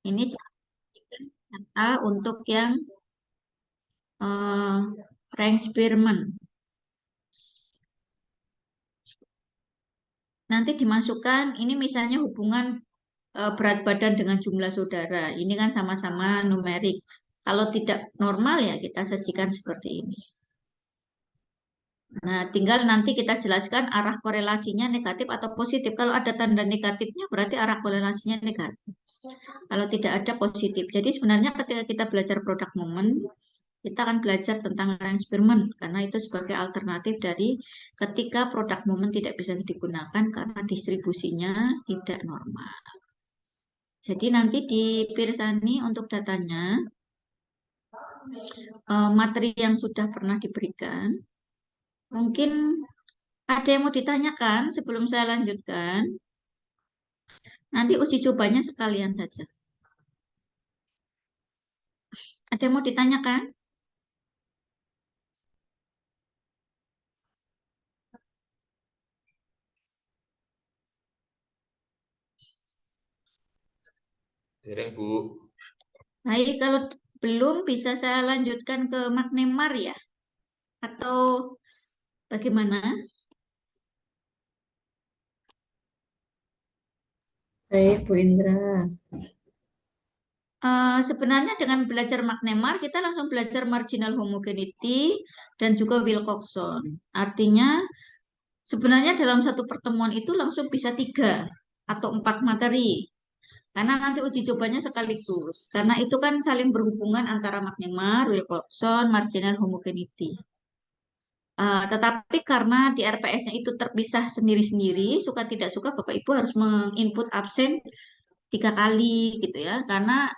Ini data untuk yang eh, rank Spearman. Nanti dimasukkan, ini misalnya hubungan berat badan dengan jumlah saudara. Ini kan sama-sama numerik. Kalau tidak normal ya kita sajikan seperti ini. Nah, tinggal nanti kita jelaskan arah korelasinya negatif atau positif. Kalau ada tanda negatifnya berarti arah korelasinya negatif. Kalau tidak ada positif. Jadi sebenarnya ketika kita belajar produk momen, kita akan belajar tentang range Spearman karena itu sebagai alternatif dari ketika produk momen tidak bisa digunakan karena distribusinya tidak normal. Jadi nanti di Pirsani untuk datanya materi yang sudah pernah diberikan. Mungkin ada yang mau ditanyakan sebelum saya lanjutkan. Nanti uji cobanya sekalian saja. Ada yang mau ditanyakan? Dereng, Bu. Baik, kalau belum bisa saya lanjutkan ke Magnemar ya? Atau bagaimana? Baik, Bu Indra. Sebenarnya dengan belajar Magnemar, kita langsung belajar marginal homogeneity dan juga Wilcoxon. Artinya, sebenarnya dalam satu pertemuan itu langsung bisa 3 atau 4 materi. Karena nanti uji cobanya sekaligus. Karena itu kan saling berhubungan antara Magnemar, Wilcoxon, marginal homogeneity. Tetapi karena di RPS-nya itu terpisah sendiri-sendiri, suka tidak suka Bapak Ibu harus menginput absen 3 kali gitu ya. Karena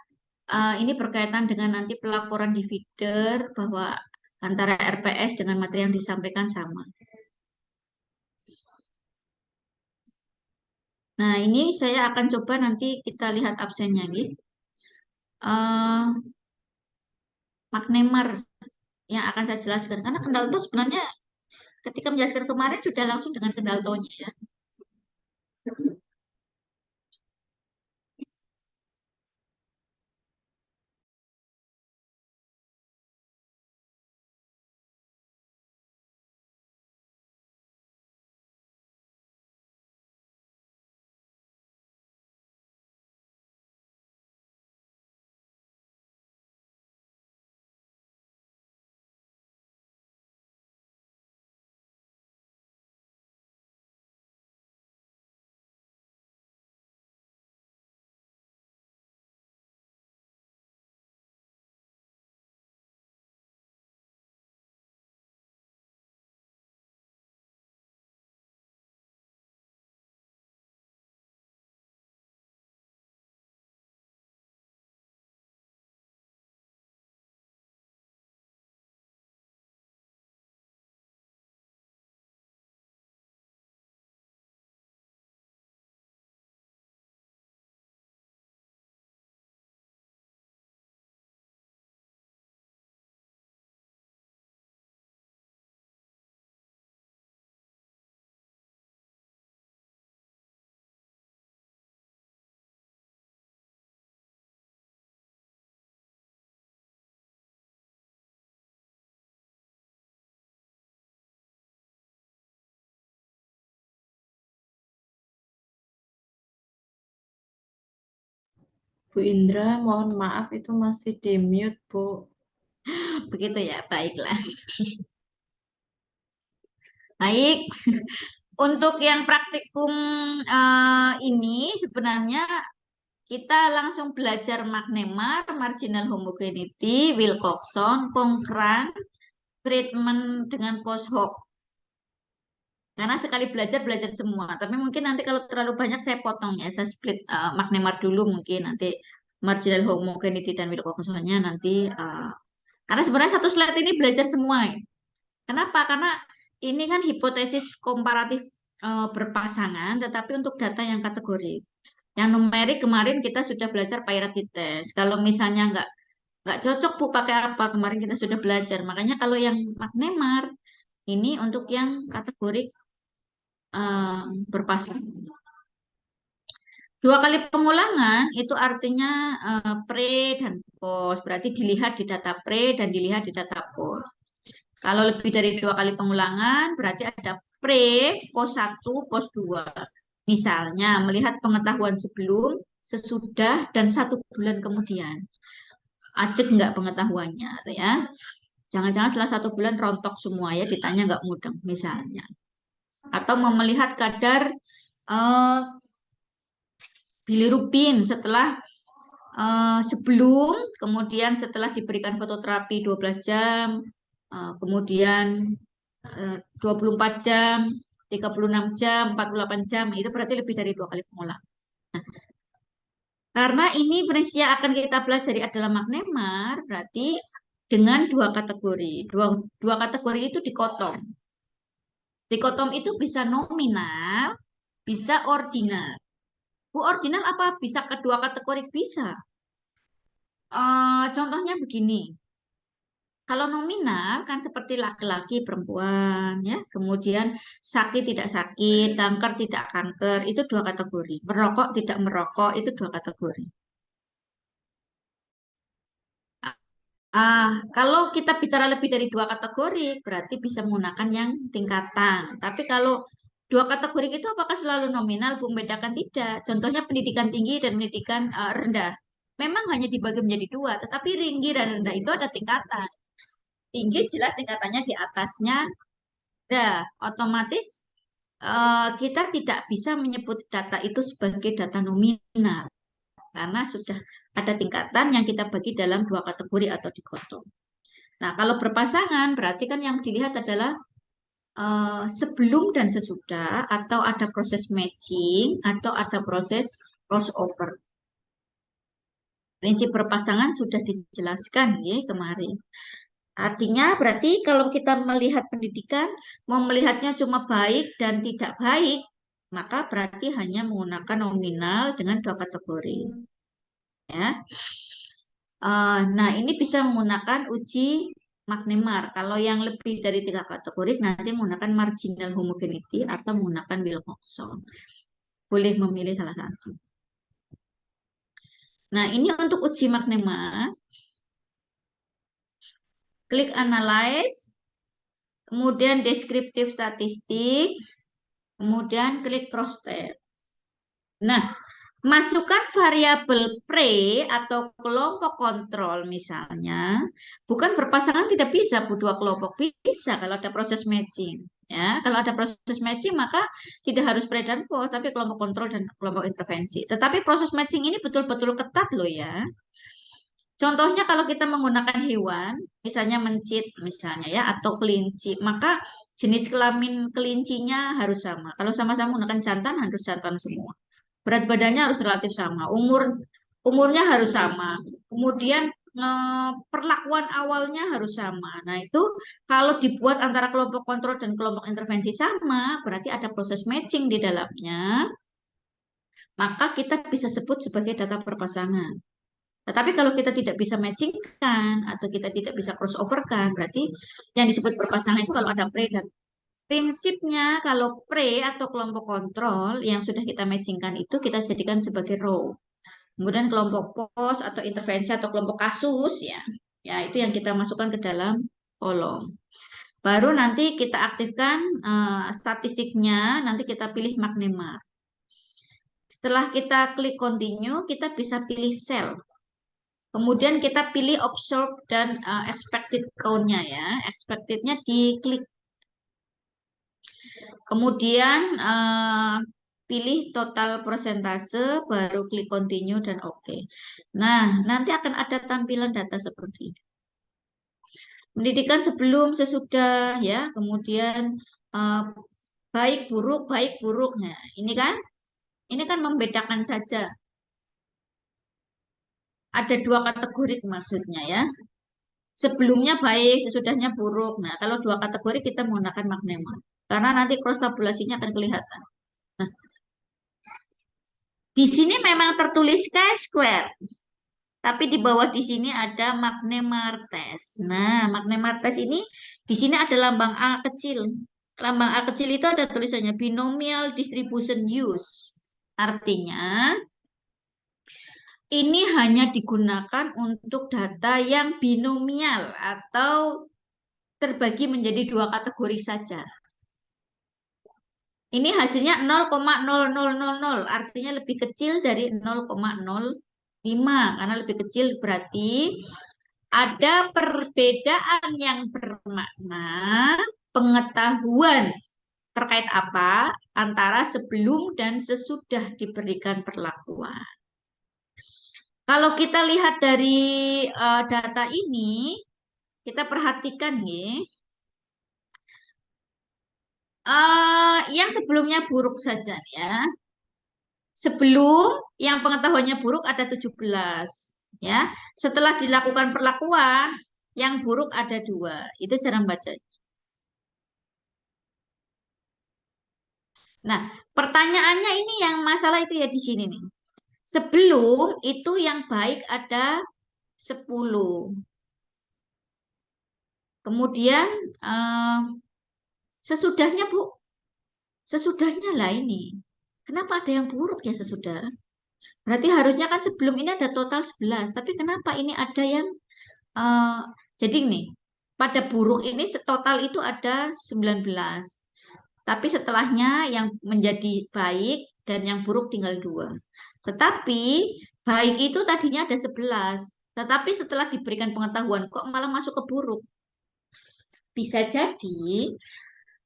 ini berkaitan dengan nanti pelaporan di feeder bahwa antara RPS dengan materi yang disampaikan sama. Nah, ini saya akan coba nanti kita lihat absennya gitu. Magnemar yang akan saya jelaskan. Karena kendal itu sebenarnya ketika menjelaskan kemarin sudah langsung dengan kendal tonya ya. Bu Indra, mohon maaf itu masih di mute, Bu. Begitu ya, baiklah. Baik, untuk yang praktikum ini sebenarnya kita langsung belajar Magnemar, marginal homogeneity, Wilcoxon, Cochrane, treatment dengan post hoc. Karena sekali belajar belajar semua. Tapi mungkin nanti kalau terlalu banyak saya potong ya, saya split Magnemar dulu mungkin nanti marginal homogeneity dan Wilcoxonnya nanti. Karena sebenarnya satu slide ini belajar semua. Ya. Kenapa? Karena ini kan hipotesis komparatif berpasangan, tetapi untuk data yang kategori. Yang numerik kemarin kita sudah belajar parity test. Kalau misalnya nggak cocok Bu pakai apa? Kemarin kita sudah belajar. Makanya kalau yang Magnemar ini untuk yang kategori berpasangan. Dua kali pengulangan itu artinya pre dan post. Berarti dilihat di data pre dan dilihat di data post. Kalau lebih dari dua kali pengulangan, berarti ada pre, post 1, post 2. Misalnya, melihat pengetahuan sebelum, sesudah, dan 1 bulan kemudian. Acek nggak pengetahuannya, ya. Jangan-jangan setelah 1 bulan rontok semua ya, ditanya nggak mudeng, misalnya. Atau melihat kadar eh, bilirubin setelah sebelum, kemudian setelah diberikan fototerapi 12 jam, kemudian 24 jam, 36 jam, 48 jam, itu berarti lebih dari 2 kali pengulangan. Nah, karena ini prinsip yang akan kita pelajari adalah magnemar, berarti dengan dua kategori. Dua kategori itu dikotom. Dikotom itu bisa nominal, bisa ordinal. Bu, ordinal apa? Bisa kedua kategori? Bisa. Contohnya begini. Kalau nominal kan seperti laki-laki, perempuan, ya. Kemudian sakit tidak sakit, kanker tidak kanker, itu dua kategori. Merokok tidak merokok, itu dua kategori. Kalau kita bicara lebih dari dua kategori, berarti bisa menggunakan yang tingkatan. Tapi kalau dua kategori itu apakah selalu nominal? Bu, membedakan tidak. Contohnya pendidikan tinggi dan pendidikan rendah. Memang hanya dibagi menjadi dua, tetapi tinggi dan rendah itu ada tingkatan. Tinggi jelas tingkatannya di atasnya. Nah, otomatis kita tidak bisa menyebut data itu sebagai data nominal karena sudah ada tingkatan yang kita bagi dalam dua kategori atau dikotom. Nah, kalau berpasangan berarti kan yang dilihat adalah sebelum dan sesudah atau ada proses matching atau ada proses crossover. Prinsip berpasangan sudah dijelaskan ya kemarin. Artinya berarti kalau kita melihat pendidikan, mau melihatnya cuma baik dan tidak baik, maka berarti hanya menggunakan nominal dengan dua kategori. Ya. Nah, ini bisa menggunakan uji magnemar. Kalau yang lebih dari 3 kategori, nanti menggunakan marginal homogeneity atau menggunakan Wilcoxon. Boleh memilih salah satu. Nah, ini untuk uji magnemar. Klik analyze, kemudian deskriptif statistik, kemudian klik cross-tab. Nah, masukkan variabel pre atau kelompok kontrol misalnya, bukan berpasangan tidak bisa, Bu, dua kelompok bisa kalau ada proses matching. Ya, kalau ada proses matching maka tidak harus pre dan post, tapi kelompok kontrol dan kelompok intervensi. Tetapi proses matching ini betul-betul ketat loh ya. Contohnya kalau kita menggunakan hewan, misalnya mencit misalnya ya, atau kelinci, maka jenis kelamin kelincinya harus sama. Kalau sama-sama menggunakan jantan harus jantan semua. Berat badannya harus relatif sama, umurnya harus sama. Kemudian perlakuan awalnya harus sama. Nah, itu kalau dibuat antara kelompok kontrol dan kelompok intervensi sama, berarti ada proses matching di dalamnya. Maka kita bisa sebut sebagai data perpasangan. Tetapi kalau kita tidak bisa matchingkan atau kita tidak bisa crossoverkan, berarti yang disebut perpasangan itu kalau ada pre dan prinsipnya kalau pre atau kelompok kontrol yang sudah kita matchingkan itu kita jadikan sebagai row. Kemudian kelompok pos atau intervensi atau kelompok kasus ya, ya itu yang kita masukkan ke dalam kolom. Baru nanti kita aktifkan statistiknya, nanti kita pilih magnemar. Setelah kita klik continue, kita bisa pilih cell. Kemudian kita pilih observe dan expected count-nya ya. Expected-nya diklik. Kemudian pilih total persentase, baru klik continue dan oke. Nah, nanti akan ada tampilan data seperti ini. Pendidikan sebelum, sesudah ya. Kemudian baik buruk. Nah, ini kan membedakan saja. Ada dua kategori maksudnya ya. Sebelumnya baik, sesudahnya buruk. Nah, kalau dua kategori kita menggunakan magnemar. Karena nanti cross tabulasinya akan kelihatan. Nah, di sini memang tertulis chi-square. Tapi di bawah di sini ada magnemar test. Nah, magnemar test ini di sini ada lambang A kecil. Lambang A kecil itu ada tulisannya binomial distribution use. Artinya ini hanya digunakan untuk data yang binomial atau terbagi menjadi dua kategori saja. Ini hasilnya 0,0000, artinya lebih kecil dari 0,05, karena lebih kecil berarti ada perbedaan yang bermakna pengetahuan terkait apa antara sebelum dan sesudah diberikan perlakuan. Kalau kita lihat dari data ini, kita perhatikan nih, yang sebelumnya buruk saja ya. Sebelum yang pengetahuannya buruk ada 17 ya. Setelah dilakukan perlakuan, yang buruk ada 2. Itu cara membaca. Nah, pertanyaannya ini yang masalah itu ya di sini nih. Sebelum itu yang baik ada 10. Kemudian eh, sesudahnya Bu, sesudahnya lah ini. Kenapa ada yang buruk ya sesudah? Berarti harusnya kan sebelum ini ada total 11. Tapi kenapa ini ada yang eh, jadi nih, pada buruk ini total itu ada 19. Tapi setelahnya yang menjadi baik dan yang buruk tinggal 2. Tetapi baik itu tadinya ada 11. Tetapi setelah diberikan pengetahuan kok malah masuk ke buruk. Bisa jadi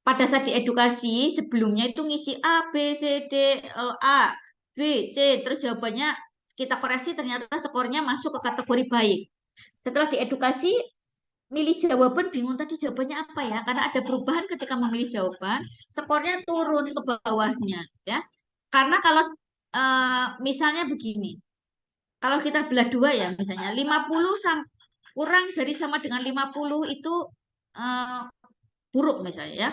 pada saat diedukasi sebelumnya itu ngisi A, B, C, D, A, B, C, terus jawabannya kita koreksi ternyata skornya masuk ke kategori baik. Setelah diedukasi milih jawaban bingung tadi jawabannya apa ya, karena ada perubahan ketika memilih jawaban, skornya turun ke bawahnya ya. Karena kalau misalnya begini, kalau kita belah dua ya misalnya 50 kurang dari sama dengan 50 itu eh, buruk misalnya ya.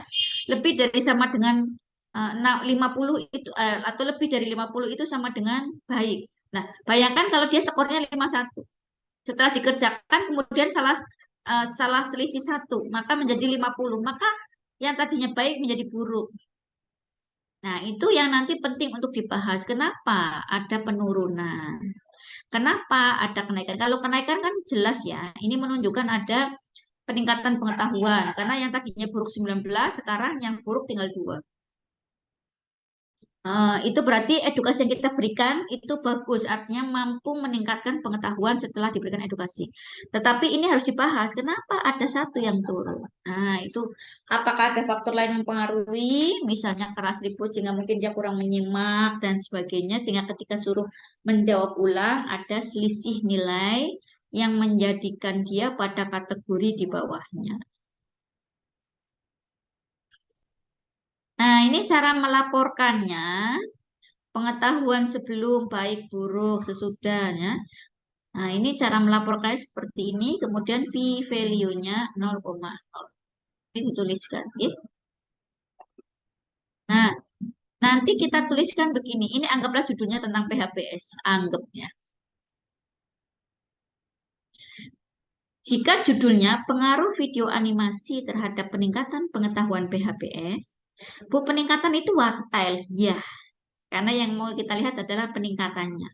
Lebih dari sama dengan 50 itu atau lebih dari 50 itu sama dengan baik. Nah, bayangkan kalau dia skornya 51. Setelah dikerjakan kemudian salah selisih 1, maka menjadi 50. Maka yang tadinya baik menjadi buruk. Nah, itu yang nanti penting untuk dibahas. Kenapa ada penurunan? Kenapa ada kenaikan? Kalau kenaikan kan jelas ya, ini menunjukkan ada peningkatan pengetahuan. Karena yang tadinya buruk 19, sekarang yang buruk tinggal 2. Itu berarti edukasi yang kita berikan itu bagus, artinya mampu meningkatkan pengetahuan setelah diberikan edukasi. Tetapi ini harus dibahas, kenapa ada satu yang turun? Nah, itu apakah ada faktor lain yang mempengaruhi, misalnya keras ribut sehingga mungkin dia kurang menyimak dan sebagainya, sehingga ketika suruh menjawab ulang ada selisih nilai yang menjadikan dia pada kategori di bawahnya. Nah, ini cara melaporkannya. Pengetahuan sebelum, baik, buruk, sesudahnya. Nah, ini cara melaporkannya seperti ini. Kemudian p-value-nya 0,0. Ini dituliskan. Ya. Nah, nanti kita tuliskan begini. Ini anggaplah judulnya tentang PHPS. Anggapnya. Jika judulnya pengaruh video animasi terhadap peningkatan pengetahuan PHPS, Bu, peningkatan itu what? Ya, karena yang mau kita lihat adalah peningkatannya.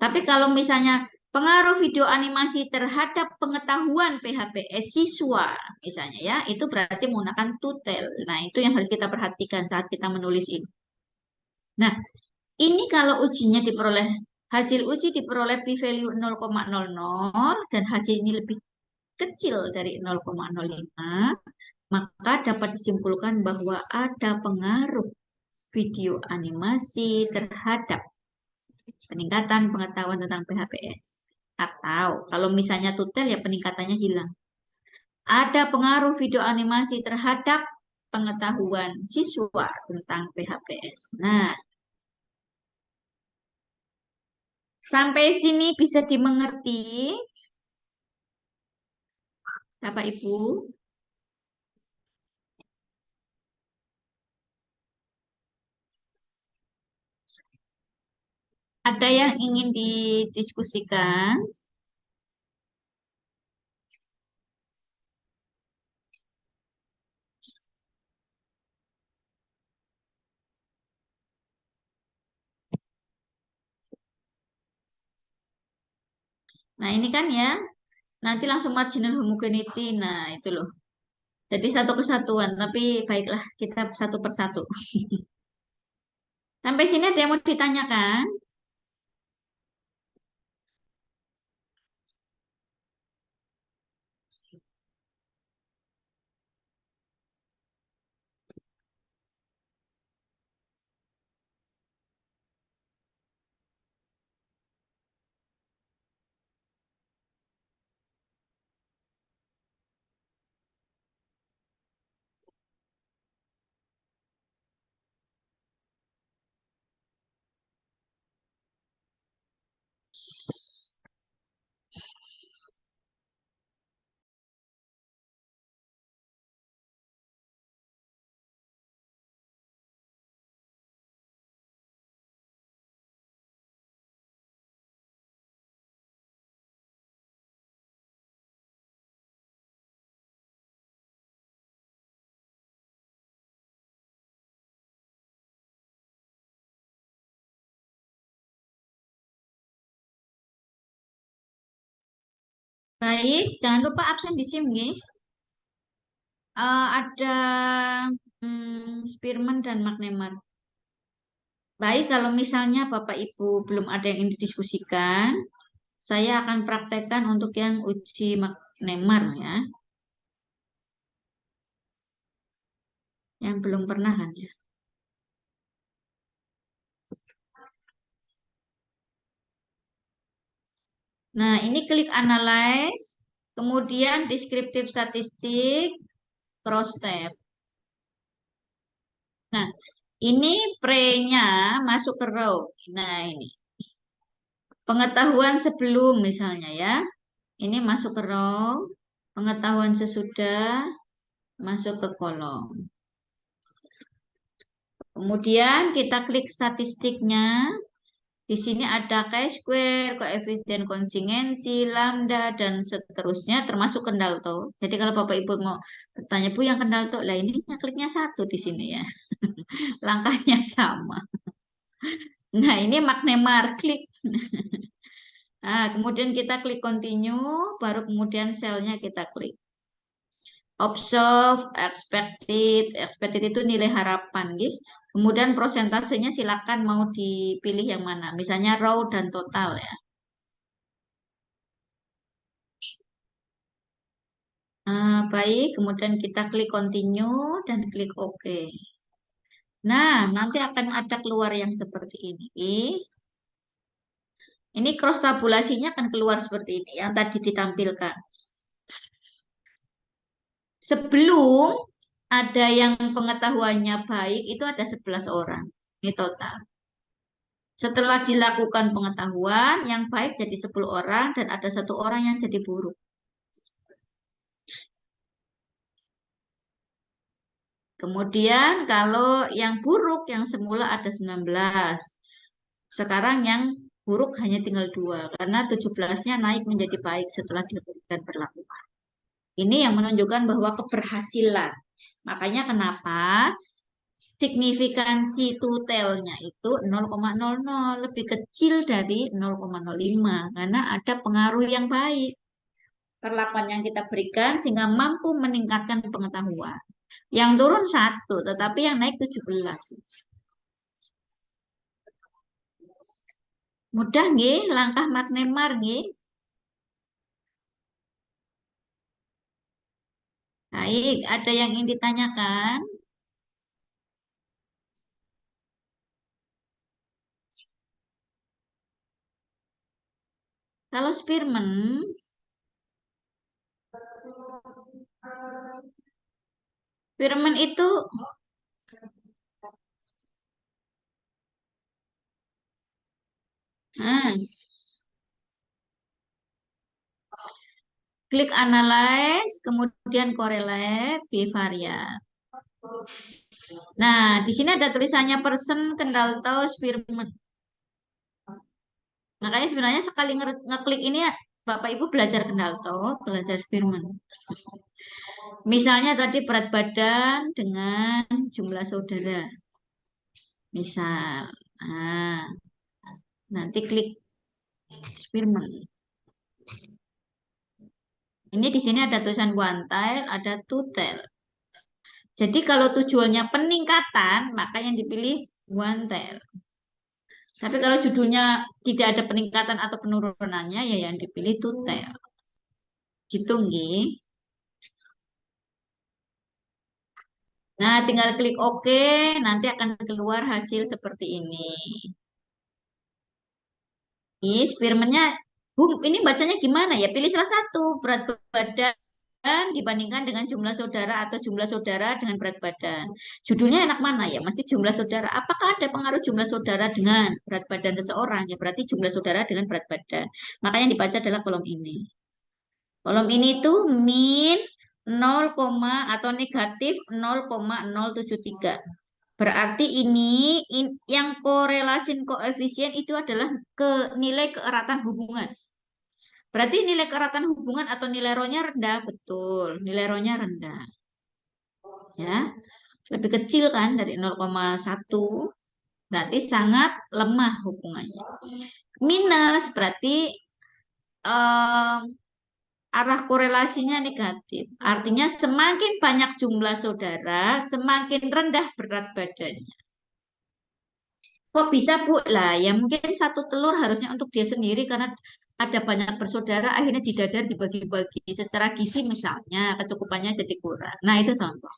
Tapi kalau misalnya pengaruh video animasi terhadap pengetahuan PHPS siswa, misalnya ya, itu berarti menggunakan tutel. Nah, itu yang harus kita perhatikan saat kita menulis ini. Nah, ini kalau ujinya diperoleh, hasil uji diperoleh p-value 0,00 dan hasil ini lebih kecil dari 0,05, maka dapat disimpulkan bahwa ada pengaruh video animasi terhadap peningkatan pengetahuan tentang PHPS. Atau kalau misalnya tutel ya peningkatannya hilang. Ada pengaruh video animasi terhadap pengetahuan siswa tentang PHPS. Nah, sampai sini bisa dimengerti, Bapak Ibu? Ada yang ingin didiskusikan? Nah, ini kan ya, nanti langsung marginal homogeneity. Nah, itu loh. Jadi satu kesatuan, tapi baiklah kita satu persatu. Sampai sini ada yang mau ditanyakan? Baik, jangan lupa absen di SIM, nggih. Ada Spearman dan Magnemar. Baik, kalau misalnya Bapak Ibu belum ada yang ingin didiskusikan, saya akan praktekkan untuk yang uji Magnemar ya, yang belum pernah kan ya. Nah, ini klik Analyze, kemudian Descriptive Statistik, Cross Tab. Nah, ini pre-nya masuk ke row. Nah, ini. Pengetahuan sebelum misalnya ya. Ini masuk ke row. Pengetahuan sesudah masuk ke kolom. Kemudian kita klik statistiknya. Di sini ada chi-square, koefisien konsingensi, lambda, dan seterusnya termasuk Kendalto. Jadi kalau Bapak Ibu mau bertanya, Bu yang Kendalto, lah ini kliknya satu di sini ya. Langkahnya sama. Nah ini Magnemar, klik. Nah, kemudian kita klik continue, baru kemudian selnya kita klik. Observe, expected itu nilai harapan, gitu. Kemudian prosentasenya silakan mau dipilih yang mana, misalnya raw dan total ya. Baik, kemudian kita klik continue dan klik OK. Nah, nanti akan ada keluar yang seperti ini. Ini cross tabulasinya akan keluar seperti ini, yang tadi ditampilkan. Sebelum ada yang pengetahuannya baik, itu ada 11 orang. Ini total. Setelah dilakukan pengetahuan, yang baik jadi 10 orang dan ada 1 orang yang jadi buruk. Kemudian kalau yang buruk, yang semula ada 19. Sekarang yang buruk hanya tinggal 2, karena 17-nya naik menjadi baik setelah diberikan perlakuan. Ini yang menunjukkan bahwa keberhasilan. Makanya kenapa signifikansi tutelnya itu 0,00, lebih kecil dari 0,05 karena ada pengaruh yang baik perlakuan yang kita berikan sehingga mampu meningkatkan pengetahuan. Yang turun 1, tetapi yang naik 17. Mudah nggih langkah Magnemar nggih. Baik, ada yang ingin ditanyakan? Kalau Spearman, Spearman itu klik Analyze, kemudian Correlate, bivariate. Nah, di sini ada tulisannya person, Kendalto, Spearman. Makanya sebenarnya sekali ngeklik ini Bapak Ibu belajar Kendalto, belajar Spearman. Misalnya tadi berat badan dengan jumlah saudara. Misal. Nah, nanti klik Spearman. Ini di sini ada tulisan one tile, ada two tile. Jadi kalau tujuannya peningkatan, maka yang dipilih one tile. Tapi kalau judulnya tidak ada peningkatan atau penurunannya, ya yang dipilih two tile. Gitu nggih. Nah, tinggal klik OK, nanti akan keluar hasil seperti ini. Ini Spearman-nya, ini bacanya gimana ya? Pilih salah satu, berat badan dibandingkan dengan jumlah saudara atau jumlah saudara dengan berat badan. Judulnya enak mana ya? Mesti jumlah saudara. Apakah ada pengaruh jumlah saudara dengan berat badan seseorang? Ya berarti jumlah saudara dengan berat badan. Makanya dibaca adalah kolom ini. Kolom ini tuh min 0, atau negatif 0,073. Berarti ini yang korelasin koefisien itu adalah nilai keeratan hubungan. Berarti nilai keeratan hubungan atau nilai rho-nya rendah, betul. Nilai rho-nya rendah. Ya. Lebih kecil kan dari 0,1. Berarti sangat lemah hubungannya. Minus berarti eh, arah korelasinya negatif. Artinya semakin banyak jumlah saudara, semakin rendah berat badannya. Kok bisa, Bu? Lah, ya mungkin satu telur harusnya untuk dia sendiri karena ada banyak bersaudara, akhirnya didadar dibagi-bagi. Secara gizi misalnya, kecukupannya jadi kurang. Nah, itu contoh.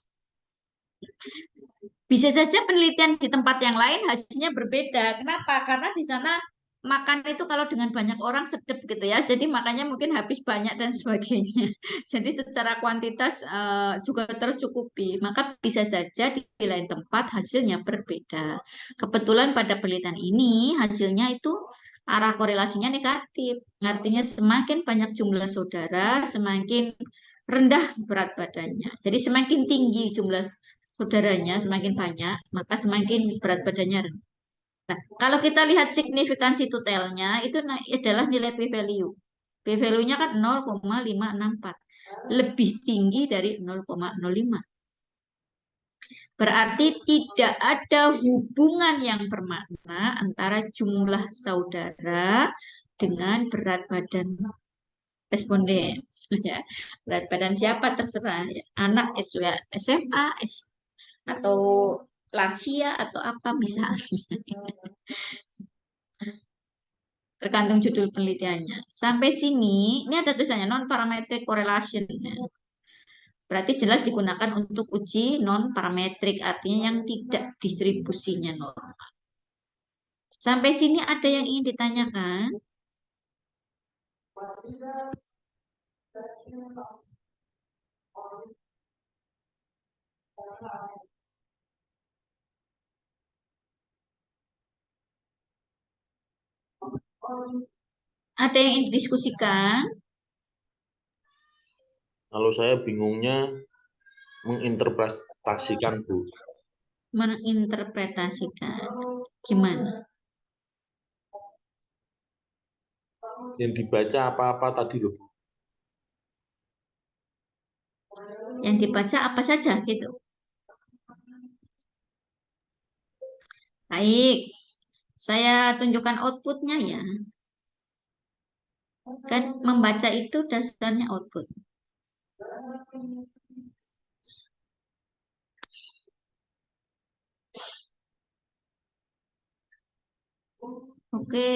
Bisa saja penelitian di tempat yang lain hasilnya berbeda. Kenapa? Karena di sana makan itu kalau dengan banyak orang sedap gitu ya. Jadi makanya mungkin habis banyak dan sebagainya. Jadi secara kuantitas juga tercukupi. Maka bisa saja di lain tempat hasilnya berbeda. Kebetulan pada penelitian ini hasilnya itu arah korelasinya negatif. Artinya semakin banyak jumlah saudara, semakin rendah berat badannya. Jadi semakin tinggi jumlah saudaranya semakin banyak, maka semakin berat badannya rendah. Nah, kalau kita lihat signifikansi tutelnya, itu adalah nilai p-value. P-value-nya kan 0,564. Lebih tinggi dari 0,05. Berarti tidak ada hubungan yang bermakna antara jumlah saudara dengan berat badan responden. Ya. Berat badan siapa terserah. Ya. Anak SMA, atau lansia atau apa misalnya. Tergantung judul penelitiannya. Sampai sini, ini ada tulisannya non-parametric correlation. Berarti jelas digunakan untuk uji non-parametrik, artinya yang tidak distribusinya normal. Sampai sini ada yang ingin ditanyakan? Ada yang ingin didiskusikan? Kalau saya bingungnya menginterpretasikan, Bu. Menginterpretasikan. Gimana? Yang dibaca apa-apa tadi loh, Bu. Yang dibaca apa saja gitu. Baik, saya tunjukkan outputnya ya. Kan membaca itu dasarnya output. Oke.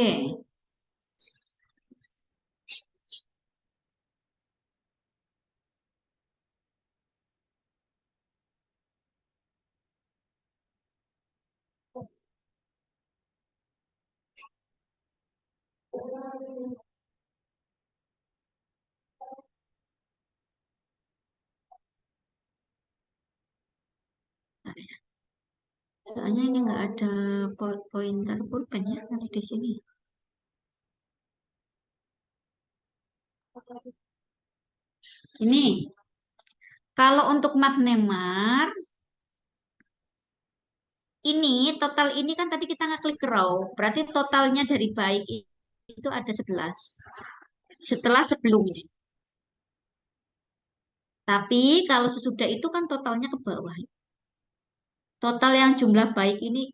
Soalnya ini nggak ada pointer pulpen ya kalau di sini. Ini kalau untuk magnemar ini total ini kan tadi kita nggak klik raw, berarti totalnya dari baik itu ada 11 setelah sebelumnya. Tapi kalau sesudah itu kan totalnya ke bawah. Total yang jumlah baik ini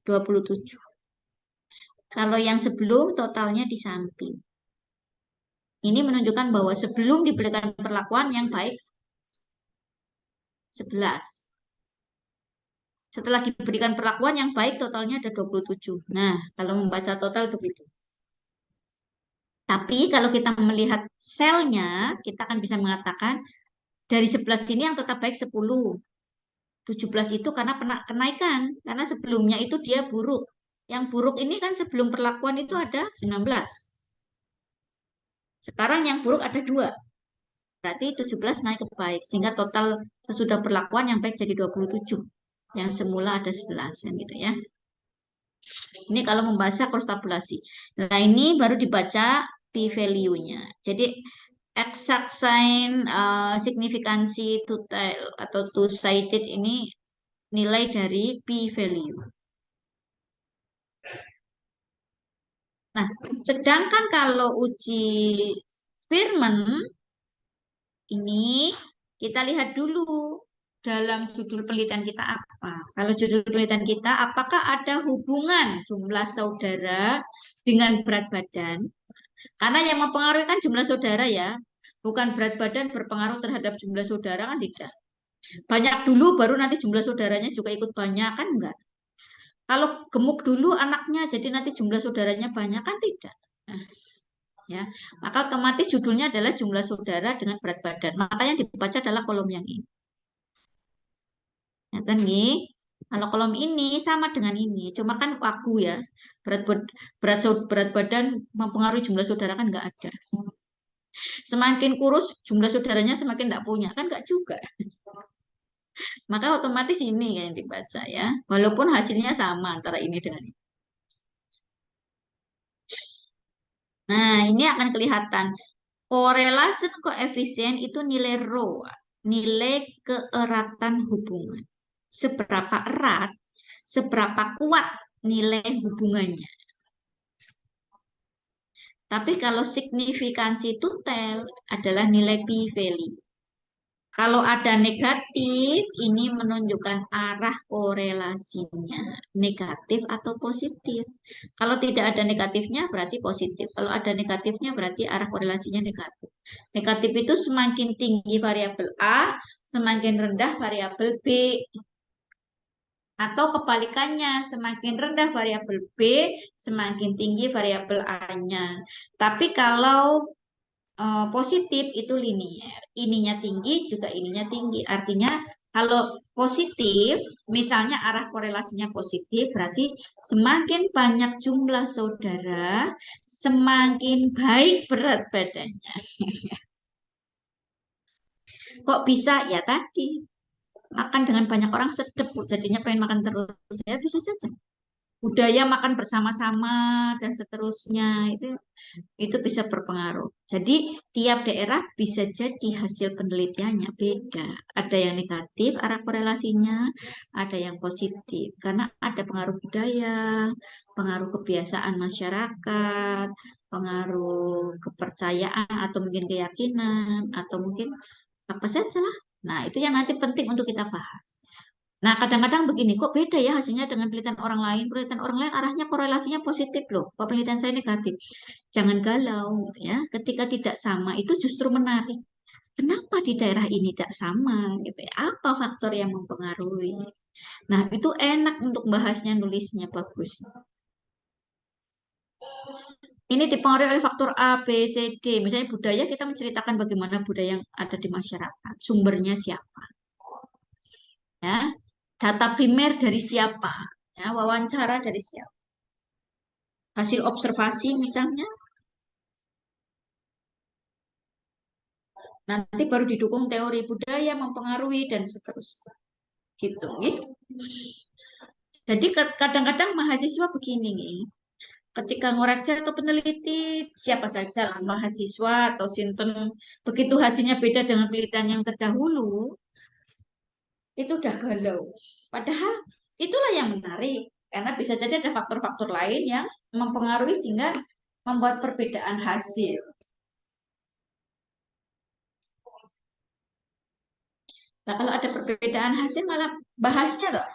27. Kalau yang sebelum totalnya di samping. Ini menunjukkan bahwa sebelum diberikan perlakuan yang baik 11. Setelah diberikan perlakuan yang baik totalnya ada 27. Nah, kalau membaca total begitu. Tapi kalau kita melihat selnya, kita akan bisa mengatakan dari 11 ini yang tetap baik 10. 17 itu karena kenaikan. Karena sebelumnya itu dia buruk. Yang buruk ini kan sebelum perlakuan itu ada 19. Sekarang yang buruk ada 2. Berarti 17 naik ke baik. Sehingga total sesudah perlakuan yang baik jadi 27. Yang semula ada 11. Gitu ya. Ini kalau membaca cross tabulasi. Nah, ini baru dibaca p-value-nya. Jadi exact sign signifikansi atau two-sided ini nilai dari p-value. Nah, sedangkan kalau uji Spearman ini kita lihat dulu dalam judul penelitian kita apa. Kalau judul penelitian kita, apakah ada hubungan jumlah saudara dengan berat badan? Karena yang mempengaruhi kan jumlah saudara ya, bukan berat badan berpengaruh terhadap jumlah saudara kan tidak. Banyak dulu baru nanti jumlah saudaranya juga ikut banyak kan enggak. Kalau gemuk dulu anaknya jadi nanti jumlah saudaranya banyak kan tidak. Nah, ya, maka otomatis judulnya adalah jumlah saudara dengan berat badan. Maka yang dibaca adalah kolom yang ini. Ya, kan nih? Kalau kolom ini sama dengan ini, cuma kan wagu ya. Berat badan mempengaruhi jumlah saudara kan nggak ada. Semakin kurus jumlah saudaranya semakin nggak punya kan nggak juga. Maka otomatis ini yang dibaca ya. Walaupun hasilnya sama antara ini dengan ini. Nah, ini akan kelihatan. Correlation coefficient itu nilai rho, nilai keeratan hubungan. Seberapa erat, seberapa kuat nilai hubungannya. Tapi kalau signifikansi total adalah nilai p-value. Kalau ada negatif, ini menunjukkan arah korelasinya, negatif atau positif. Kalau tidak ada negatifnya, berarti positif. Kalau ada negatifnya, berarti arah korelasinya negatif. Negatif itu semakin tinggi variabel A, semakin rendah variabel B. Atau kebalikannya, semakin rendah variabel B, semakin tinggi variabel A-nya. Tapi kalau positif itu linier. Ininya tinggi juga ininya tinggi. Artinya kalau positif, misalnya arah korelasinya positif, berarti semakin banyak jumlah saudara, semakin baik berat badannya. Kok bisa? Ya tadi, makan dengan banyak orang sedep, jadinya pengen makan terus. Ya bisa saja. Budaya makan bersama-sama dan seterusnya itu bisa berpengaruh. Jadi tiap daerah bisa jadi hasil penelitiannya beda. Ada yang negatif arah korelasinya, ada yang positif karena ada pengaruh budaya, pengaruh kebiasaan masyarakat, pengaruh kepercayaan atau mungkin keyakinan atau mungkin apa saja lah. Nah, itu yang nanti penting untuk kita bahas. Nah, kadang-kadang begini, kok beda ya hasilnya dengan penelitian orang lain? Penelitian orang lain arahnya korelasinya positif loh. Kok penelitian saya negatif? Jangan galau ya. Ketika tidak sama itu justru menarik. Kenapa di daerah ini tidak sama gitu ya? Apa faktor yang mempengaruhi? Nah, itu enak untuk bahasnya, nulisnya bagus. Ini dipengaruhi oleh faktor A, B, C, D. Misalnya budaya, kita menceritakan bagaimana budaya yang ada di masyarakat. Sumbernya siapa? Ya, data primer dari siapa? Ya, wawancara dari siapa? Hasil observasi misalnya. Nanti baru didukung teori budaya mempengaruhi dan seterusnya. Gitu, gitu. Jadi kadang-kadang mahasiswa begini nih. Ketika ngoreksi atau peneliti siapa saja lah mahasiswa atau sinten begitu hasilnya beda dengan penelitian yang terdahulu itu udah galau. Padahal itulah yang menarik karena bisa jadi ada faktor-faktor lain yang mempengaruhi sehingga membuat perbedaan hasil. Nah, kalau ada perbedaan hasil malah bahasnya loh.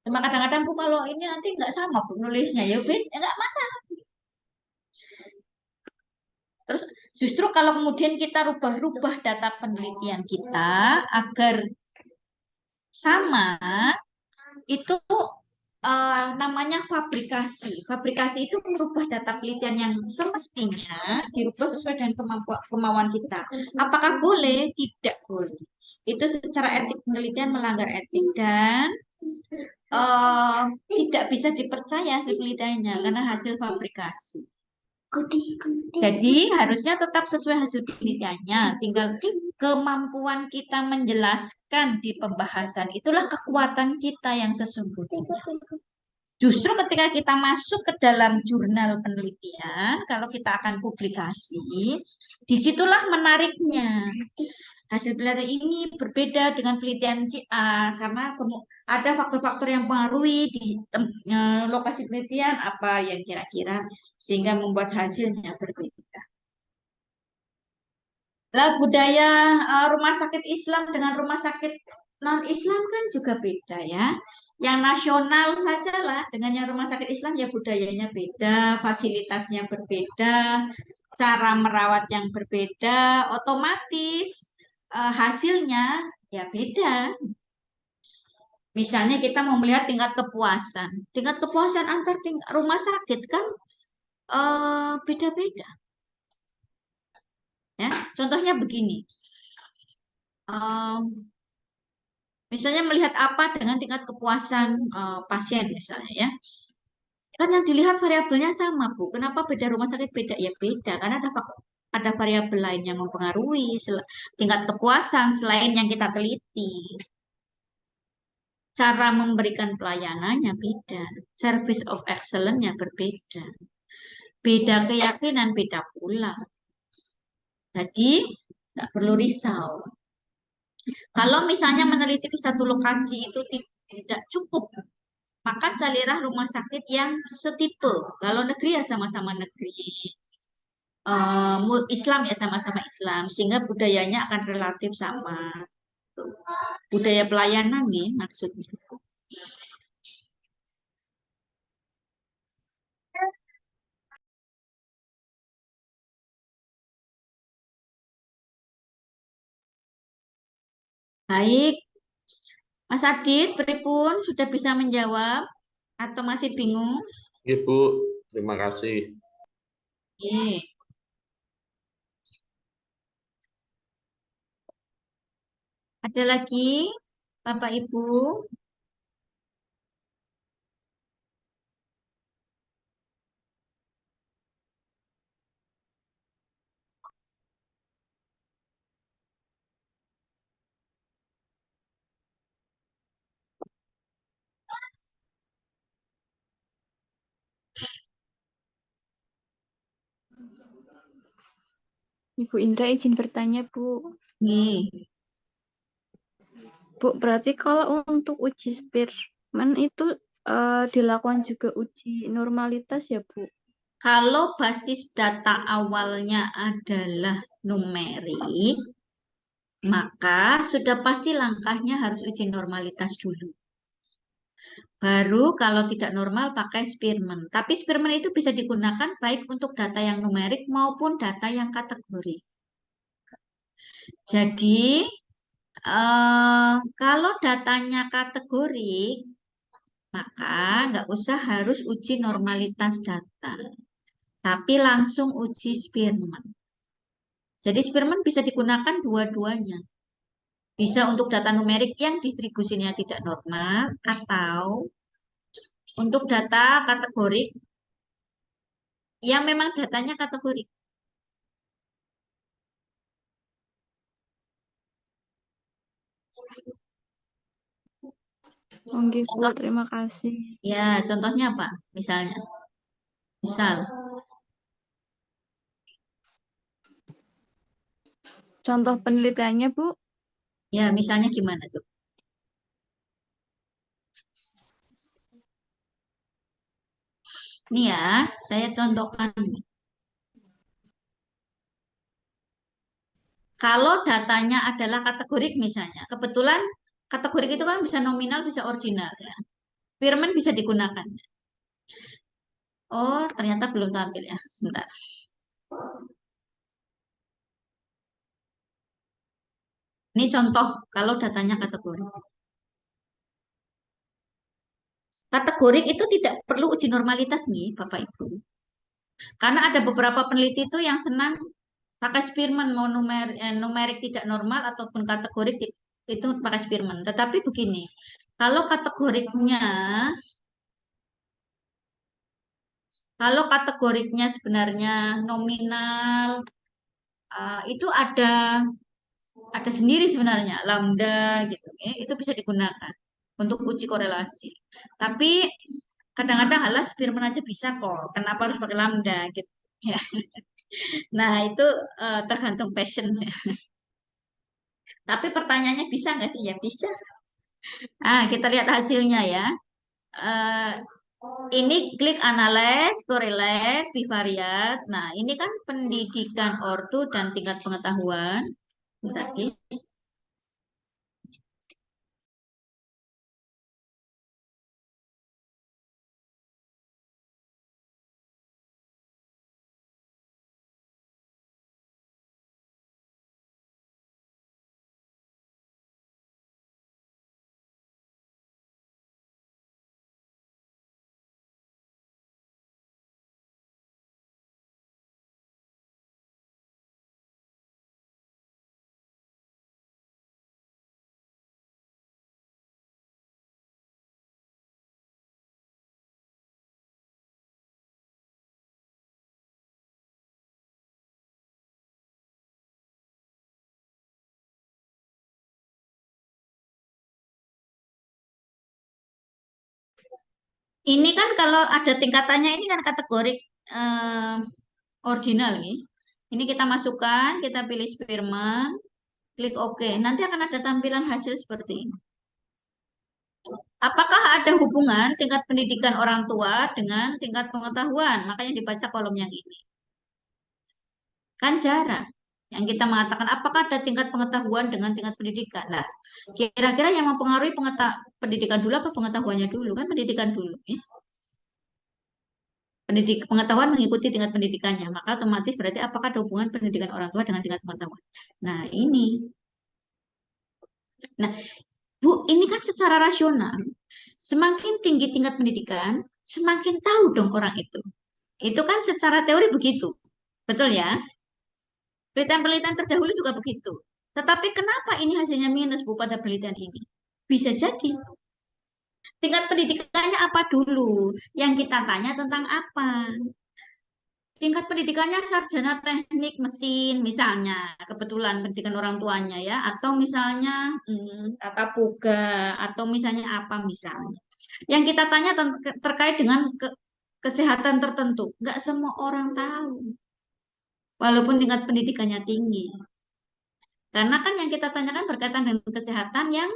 Cuma kadang-kadang Bu kalau ini nanti nggak sama Bu nulisnya ya Ben, nggak masalah. Terus Justru kalau kemudian kita rubah-rubah data penelitian kita agar sama, itu namanya fabrikasi. Fabrikasi itu merubah data penelitian yang semestinya dirubah sesuai dengan kemauan kita. Apakah boleh? Tidak boleh. Itu secara etik penelitian melanggar etik dan tidak bisa dipercaya hasil penelitiannya karena hasil fabrikasi. Jadi harusnya tetap sesuai hasil penelitiannya. Tinggal kemampuan kita menjelaskan di pembahasan. Itulah kekuatan kita yang sesungguhnya. Justru ketika kita masuk ke dalam jurnal penelitian, kalau kita akan publikasi, disitulah menariknya. Hasil penelitian ini berbeda dengan penelitian si A, karena ada faktor-faktor yang mempengaruhi di lokasi penelitian apa yang kira-kira sehingga membuat hasilnya berbeda. Lah budaya rumah sakit Islam dengan rumah sakit non-Islam kan juga beda ya. Yang nasional sajalah dengan yang rumah sakit Islam ya budayanya beda, fasilitasnya berbeda, cara merawat yang berbeda, otomatis hasilnya ya beda. Misalnya kita mau melihat tingkat kepuasan. Tingkat kepuasan antar rumah sakit kan beda-beda. Ya, contohnya begini. Misalnya melihat apa dengan tingkat kepuasan pasien misalnya ya. Kan yang dilihat variabelnya sama, Bu. Kenapa beda rumah sakit beda? Ya beda, karena ada variabel lain yang mempengaruhi tingkat kepuasan selain yang kita teliti. Cara memberikan pelayanannya beda. Service of excellence-nya berbeda. Beda keyakinan, beda pula. Jadi, nggak perlu risau. Kalau misalnya meneliti di satu lokasi itu tidak cukup, maka carilah rumah sakit yang setipe. Kalau negeri ya sama-sama negeri. Islam ya sama-sama Islam. Sehingga budayanya akan relatif sama. Budaya pelayanan nih maksudnya. Baik, Mas Adit, pripun sudah bisa menjawab atau masih bingung? Ibu, terima kasih. Oke. Ada lagi, Bapak Ibu? Ibu Indra izin bertanya, Bu. Nih, Bu, berarti kalau untuk uji Spearman itu dilakukan juga uji normalitas ya, Bu? kalau basis data awalnya adalah numerik, maka sudah pasti langkahnya harus uji normalitas dulu. Baru kalau tidak normal pakai Spearman. Tapi Spearman itu bisa digunakan baik untuk data yang numerik maupun data yang kategori. Jadi, kalau datanya kategori, maka nggak usah harus uji normalitas data. Tapi langsung uji Spearman. Jadi Spearman bisa digunakan dua-duanya. Bisa untuk data numerik yang distribusinya tidak normal atau untuk data kategori yang memang datanya kategori. Oke, Bu, terima kasih. Ya, contohnya apa? Misalnya, misal, Contoh penelitiannya, Bu? ya misalnya gimana tuh? Ini ya, saya contohkan. Kalau datanya adalah kategorik misalnya, kebetulan kategorik itu kan bisa nominal, bisa ordinal ya. Spearman bisa digunakan. Oh, ternyata belum tampil ya. Sebentar. Ini contoh kalau datanya kategori. Kategorik itu tidak perlu uji normalitas nih, Bapak Ibu. Karena ada beberapa peneliti itu yang senang pakai Spearman, mau numerik tidak normal ataupun kategorik itu pakai Spearman. Tetapi begini, kalau kategoriknya sebenarnya nominal, itu ada sendiri sebenarnya lambda gitu, ya, itu bisa digunakan untuk uji korelasi. Tapi kadang-kadang alas Spearman aja bisa kok. Kenapa harus pakai lambda gitu? Ya. Nah, itu tergantung passion. Tapi pertanyaannya bisa nggak sih? Ya bisa. Kita lihat hasilnya ya. Eh, ini klik analyze, correlate, bivariate. Nah, ini kan pendidikan ortu dan tingkat pengetahuan. Tadi. Ini kan kalau ada tingkatannya ini kan kategori eh, ordinal nih. Ini kita masukkan, kita pilih Spearman, klik OK. Nanti akan ada tampilan hasil seperti ini. Apakah ada hubungan tingkat pendidikan orang tua dengan tingkat pengetahuan? Makanya dibaca kolom yang ini. Kan jarang. Yang kita mengatakan apakah ada tingkat pengetahuan dengan tingkat pendidikan. Nah, kira-kira yang mempengaruhi pendidikan dulu apa pengetahuannya dulu? Kan pendidikan dulu. Ya. Pengetahuan mengikuti tingkat pendidikannya. Maka otomatis berarti apakah ada hubungan pendidikan orang tua dengan tingkat pengetahuan. Nah, ini. Nah, Bu, ini kan secara rasional. Semakin tinggi tingkat pendidikan, semakin tahu dong orang itu. Itu kan secara teori begitu. Betul ya? Penelitian-penelitian terdahulu juga begitu. Tetapi kenapa ini hasilnya minus, Bu, pada penelitian ini? Bisa jadi. Tingkat pendidikannya apa dulu? Yang kita tanya tentang apa? Tingkat pendidikannya sarjana teknik mesin, misalnya. Kebetulan pendidikan orang tuanya ya. Atau misalnya tata boga. Atau misalnya apa misalnya. Yang kita tanya terkait dengan kesehatan tertentu. Nggak semua orang tahu. Walaupun tingkat pendidikannya tinggi. Karena kan yang kita tanyakan berkaitan dengan kesehatan yang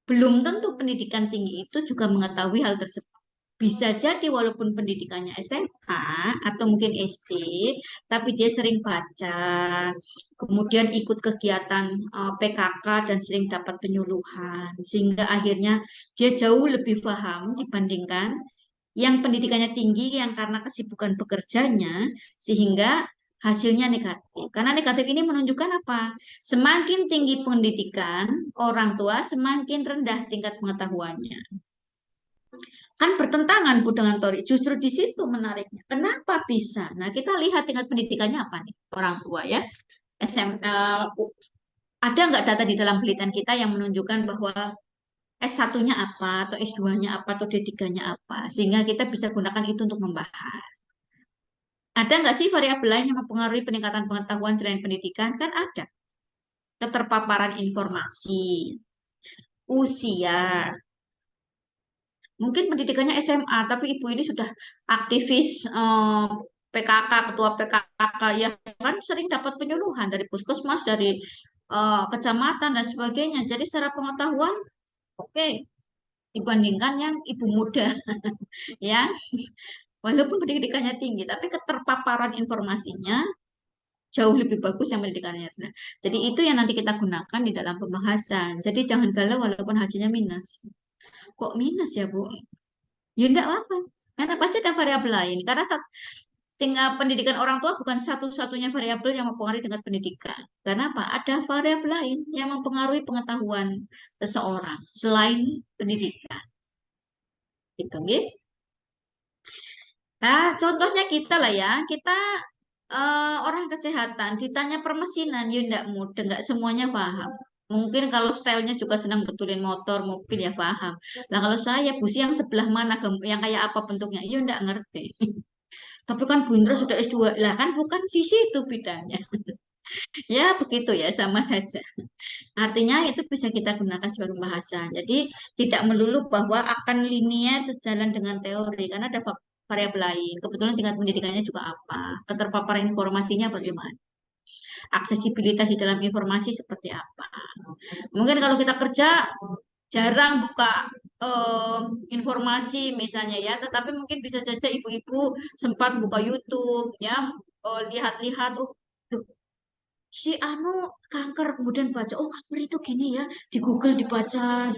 belum tentu pendidikan tinggi itu juga mengetahui hal tersebut. Bisa jadi walaupun pendidikannya SMA atau mungkin SD, tapi dia sering baca, kemudian ikut kegiatan PKK dan sering dapat penyuluhan, sehingga akhirnya dia jauh lebih paham dibandingkan yang pendidikannya tinggi yang karena kesibukan bekerjanya, sehingga hasilnya negatif. Karena negatif ini menunjukkan apa? Semakin tinggi pendidikan orang tua, semakin rendah tingkat pengetahuannya. Kan bertentangan Bu dengan teori. Justru di situ menariknya. Kenapa bisa? Nah, kita lihat tingkat pendidikannya apa nih orang tua ya. Ada nggak data di dalam penelitian kita yang menunjukkan bahwa S1-nya apa, atau S2-nya apa, atau D3-nya apa. Sehingga kita bisa gunakan itu untuk membahas. Ada nggak sih variabel lain yang mempengaruhi peningkatan pengetahuan selain pendidikan? Kan ada. Keterpaparan informasi, usia. Mungkin pendidikannya SMA, tapi ibu ini sudah aktivis PKK, ketua PKK, ya kan sering dapat penyuluhan dari puskesmas, dari kecamatan, dan sebagainya. Jadi secara pengetahuan, oke, dibandingkan yang ibu muda, ya. Walaupun pendidikannya tinggi, tapi keterpaparan informasinya jauh lebih bagus yang pendidikannya rendah. Jadi itu yang nanti kita gunakan di dalam pembahasan. Jadi jangan galau walaupun hasilnya minus. Kok minus ya, Bu? Ya enggak apa-apa. Karena pasti ada variabel lain. Karena tinggal pendidikan orang tua bukan satu-satunya variabel yang mempengaruhi tingkat pendidikan. Karena apa? Ada variabel lain yang mempengaruhi pengetahuan seseorang selain pendidikan. Gitu, nggih. Nah, contohnya kita lah ya, kita orang kesehatan ditanya permesinan, ya enggak mudah, enggak semuanya paham. Mungkin kalau stylenya juga senang betulin motor, mobil ya paham. Nah kalau saya busi yang sebelah mana, yang kayak apa bentuknya, ya enggak ngerti. Tapi kan Bu Indra sudah S2, lah kan bukan di situ bidangnya. Ya begitu ya, sama saja. Artinya itu bisa kita gunakan sebagai bahasa. Jadi tidak melulu bahwa akan linear sejalan dengan teori, karena ada variabel lain. Kebetulan tingkat pendidikannya juga apa, keterpaparan informasinya bagaimana, aksesibilitas di dalam informasi seperti apa. Mungkin kalau kita kerja jarang buka eh, informasi misalnya ya, tetapi mungkin bisa saja ibu-ibu sempat buka YouTube ya, lihat-lihat, oh duh, si anu kanker, kemudian baca, oh kanker itu gini ya, di Google dibaca.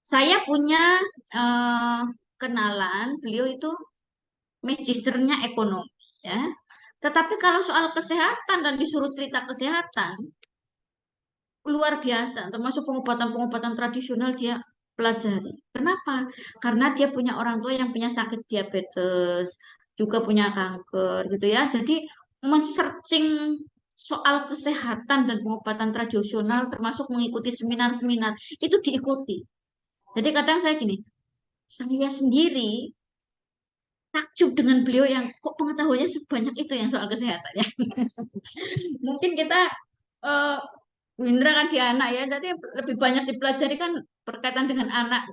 Saya punya eh, kenalan, beliau itu magisternya ekonomi ya. Tetapi kalau soal kesehatan dan disuruh cerita kesehatan, luar biasa, termasuk pengobatan-pengobatan tradisional dia pelajari. Kenapa? Karena dia punya orang tua yang punya sakit diabetes, juga punya kanker gitu ya. Jadi men-searching soal kesehatan dan pengobatan tradisional termasuk mengikuti seminar-seminar itu diikuti. Jadi kadang saya gini, saya sendiri takjub dengan beliau yang kok pengetahuannya sebanyak itu yang soal kesehatan ya. Mungkin kita eh, Indra kan di anak ya, jadi lebih banyak dipelajari kan berkaitan dengan anak.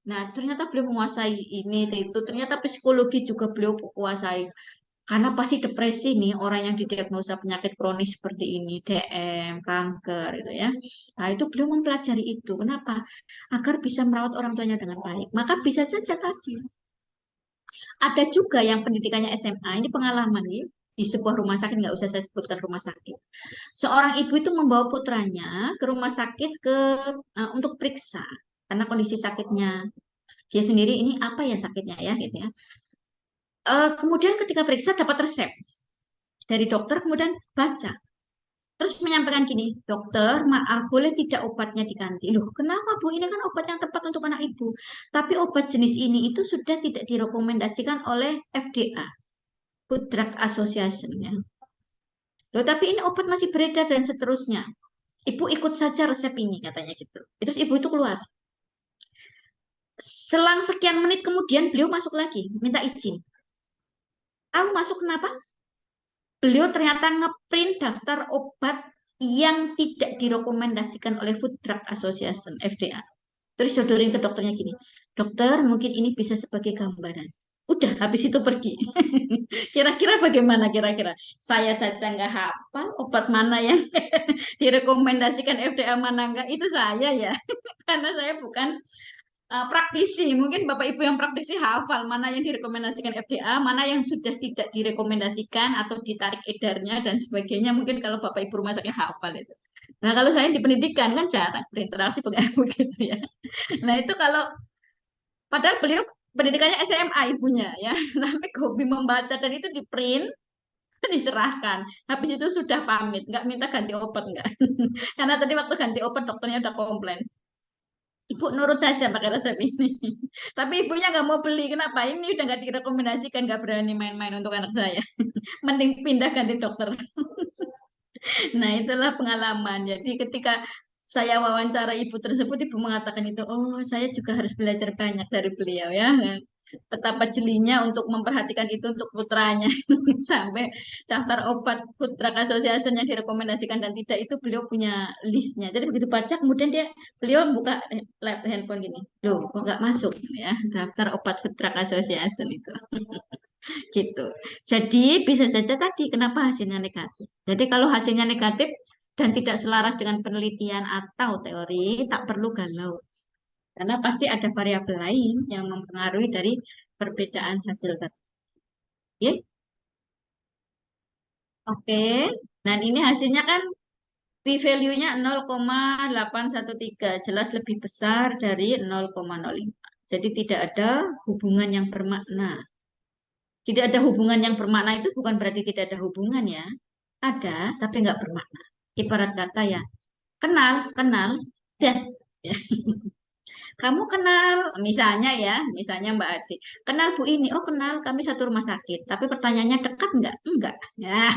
Nah, ternyata beliau menguasai ini, itu. Ternyata psikologi juga beliau kuasai. Karena pasti depresi nih orang yang didiagnosa penyakit kronis seperti ini, DM, kanker, gitu ya. Nah, itu beliau mempelajari itu. Kenapa? Agar bisa merawat orang tuanya dengan baik. Maka bisa saja tadi. Ada juga yang pendidikannya SMA, ini pengalaman nih, di sebuah rumah sakit, nggak usah saya sebutkan rumah sakit. Seorang ibu itu membawa putranya ke rumah sakit untuk periksa karena kondisi sakitnya dia sendiri ini apa ya sakitnya ya gitu ya. Kemudian ketika periksa dapat resep dari dokter, kemudian baca. Terus menyampaikan gini, dokter, maaf, boleh tidak obatnya diganti? Loh, kenapa Bu? Ini kan obat yang tepat untuk anak ibu. Tapi obat jenis ini itu sudah tidak direkomendasikan oleh FDA, Food Drug Association ya. Loh, tapi ini obat masih beredar dan seterusnya. Ibu ikut saja resep ini, katanya gitu. Terus ibu itu keluar. Selang sekian menit kemudian beliau masuk lagi, minta izin. Tahu masuk kenapa? Beliau ternyata ngeprint daftar obat yang tidak direkomendasikan oleh Food Drug Association, FDA. Terus sodorin ke dokternya gini, dokter mungkin ini bisa sebagai gambaran. Udah, habis itu pergi. Kira-kira bagaimana kira-kira? Saya saja nggak hafal obat mana yang direkomendasikan FDA mana enggak, itu saya ya. Karena saya bukan praktisi. Mungkin Bapak Ibu yang praktisi hafal mana yang direkomendasikan FDA, mana yang sudah tidak direkomendasikan atau ditarik edarnya dan sebagainya. Mungkin kalau Bapak Ibu rumah sakit hafal itu. Nah, kalau saya di pendidikan kan jarang berinteraksi begitu ya. Nah, itu kalau padahal beliau pendidikannya SMA ibunya ya, tapi hobi membaca dan itu di print diserahkan. Habis itu sudah pamit, nggak minta ganti obat nggak. Karena tadi waktu ganti obat dokternya udah komplain. Ibu nurut saja pakai resep ini. Tapi ibunya nggak mau beli. Kenapa? Ini udah nggak direkomendasikan, nggak berani main-main untuk anak saya. Mending pindah ganti dokter. Nah, itulah pengalaman. Jadi ketika saya wawancara ibu tersebut, ibu mengatakan itu, oh saya juga harus belajar banyak dari beliau ya. Betapa jelinya untuk memperhatikan itu untuk putranya. Sampai daftar obat Food Drug Association yang direkomendasikan dan tidak itu beliau punya listnya. Jadi begitu baca, kemudian beliau buka handphone gini, loh kok nggak masuk ya daftar obat Food Drug Association itu. Gitu. Jadi bisa saja tadi kenapa hasilnya negatif. Jadi kalau hasilnya negatif dan tidak selaras dengan penelitian atau teori, tak perlu galau. Karena pasti ada variabel lain yang mempengaruhi dari perbedaan hasil tadi. Oke. Oke. Dan ini hasilnya kan p-value-nya 0,813, jelas lebih besar dari 0,05. Jadi tidak ada hubungan yang bermakna. Tidak ada hubungan yang bermakna itu bukan berarti tidak ada hubungan ya. Ada, tapi nggak bermakna. Ibarat kata ya, kenal, kenal, dah. Ya. Kamu kenal, misalnya Mbak Ade, kenal Bu ini, oh kenal, kami satu rumah sakit. Tapi pertanyaannya dekat nggak? Enggak. Ya,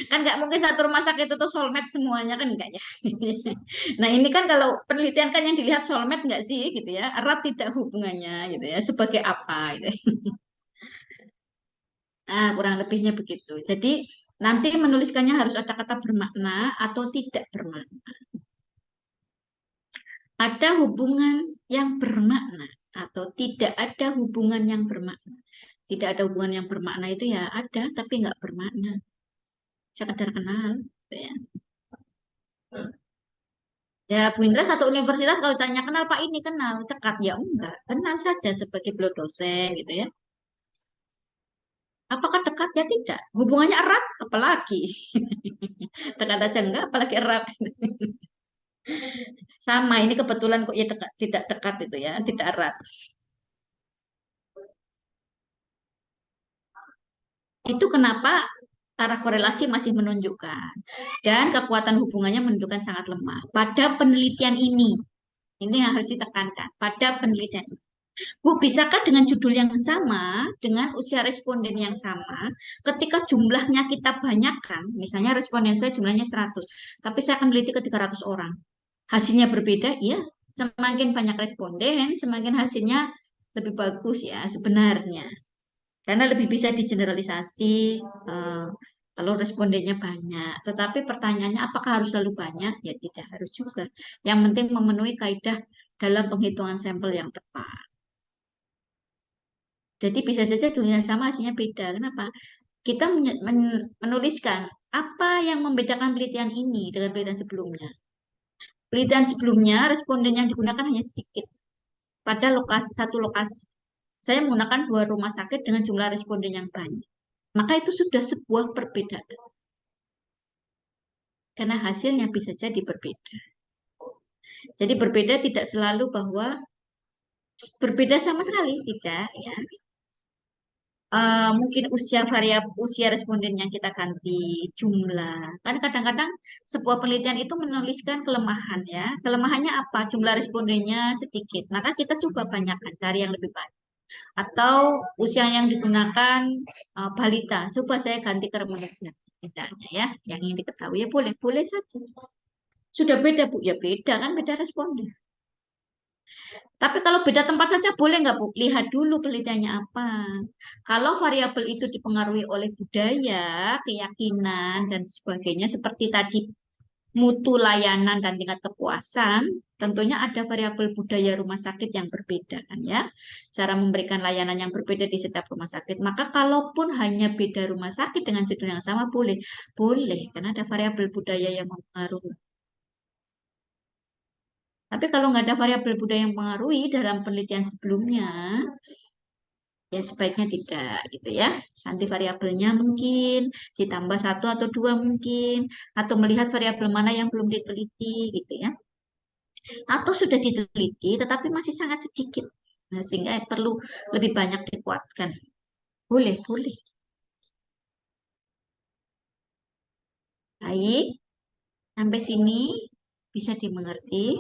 kan nggak mungkin satu rumah sakit itu soulmate semuanya kan enggak ya. Nah ini kan kalau penelitian kan yang dilihat soulmate nggak sih gitu ya, erat tidak hubungannya gitu ya, sebagai apa gitu. Nah kurang lebihnya begitu. Jadi nanti menuliskannya harus ada kata bermakna atau tidak bermakna. Ada hubungan yang bermakna atau tidak ada hubungan yang bermakna. Tidak ada hubungan yang bermakna itu ya ada tapi nggak bermakna. Sekedar kenal. Gitu ya. Ya, Bu Indra satu universitas kalau ditanya kenal Pak ini kenal dekat ya enggak, kenal saja sebagai beliau dosen gitu ya. Apakah dekat ya tidak? Hubungannya erat apalagi dekat aja enggak, apalagi erat. Sama ini kebetulan kok ya dekat, tidak dekat itu ya, tidak erat. Itu kenapa arah korelasi masih menunjukkan dan kekuatan hubungannya menunjukkan sangat lemah pada penelitian ini. Ini yang harus ditekankan pada penelitian. Bu, bisakah dengan judul yang sama, dengan usia responden yang sama, ketika jumlahnya kita banyakkan, misalnya responden saya jumlahnya 100, tapi saya akan meneliti ke 300 orang. Hasilnya berbeda, iya. Semakin banyak responden, semakin hasilnya lebih bagus ya sebenarnya. Karena lebih bisa digeneralisasi eh, kalau respondennya banyak. Tetapi pertanyaannya apakah harus selalu banyak? Ya tidak harus juga. Yang penting memenuhi kaidah dalam penghitungan sampel yang tepat. Jadi bisa saja dunia sama hasilnya beda. Kenapa? Kita menuliskan apa yang membedakan penelitian ini dengan penelitian sebelumnya. Penelitian sebelumnya responden yang digunakan hanya sedikit pada satu lokasi. Saya menggunakan 2 rumah sakit dengan jumlah responden yang banyak. Maka itu sudah sebuah perbedaan. Karena hasilnya bisa jadi berbeda. Jadi berbeda tidak selalu bahwa berbeda sama sekali, tidak ya. Mungkin usia responden yang kita ganti jumlah. Kan kadang-kadang sebuah penelitian itu menuliskan kelemahan ya. Kelemahannya apa? Jumlah respondennya sedikit. Maka kita coba banyakkan, cari yang lebih banyak. Atau usia yang digunakan balita. Coba saya ganti ke remaja. Misalnya ya, yang ingin diketahui ya boleh, boleh saja. Sudah beda Bu, ya beda kan, beda responden. Tapi kalau beda tempat saja boleh nggak Bu? Lihat dulu penelitiannya apa. Kalau variabel itu dipengaruhi oleh budaya, keyakinan, dan sebagainya, seperti tadi mutu layanan dan tingkat kepuasan, tentunya ada variabel budaya rumah sakit yang berbeda kan ya. Cara memberikan layanan yang berbeda di setiap rumah sakit. Maka kalaupun hanya beda rumah sakit dengan judul yang sama boleh. Boleh, karena ada variabel budaya yang mempengaruhi. Tapi kalau nggak ada variabel budaya yang mempengaruhi dalam penelitian sebelumnya, ya sebaiknya tidak gitu ya. Nanti variabelnya mungkin ditambah 1 atau 2 mungkin, atau melihat variabel mana yang belum diteliti gitu ya. Atau sudah diteliti tetapi masih sangat sedikit. Nah, sehingga perlu lebih banyak dikuatkan. Boleh, boleh. Baik, sampai sini bisa dimengerti.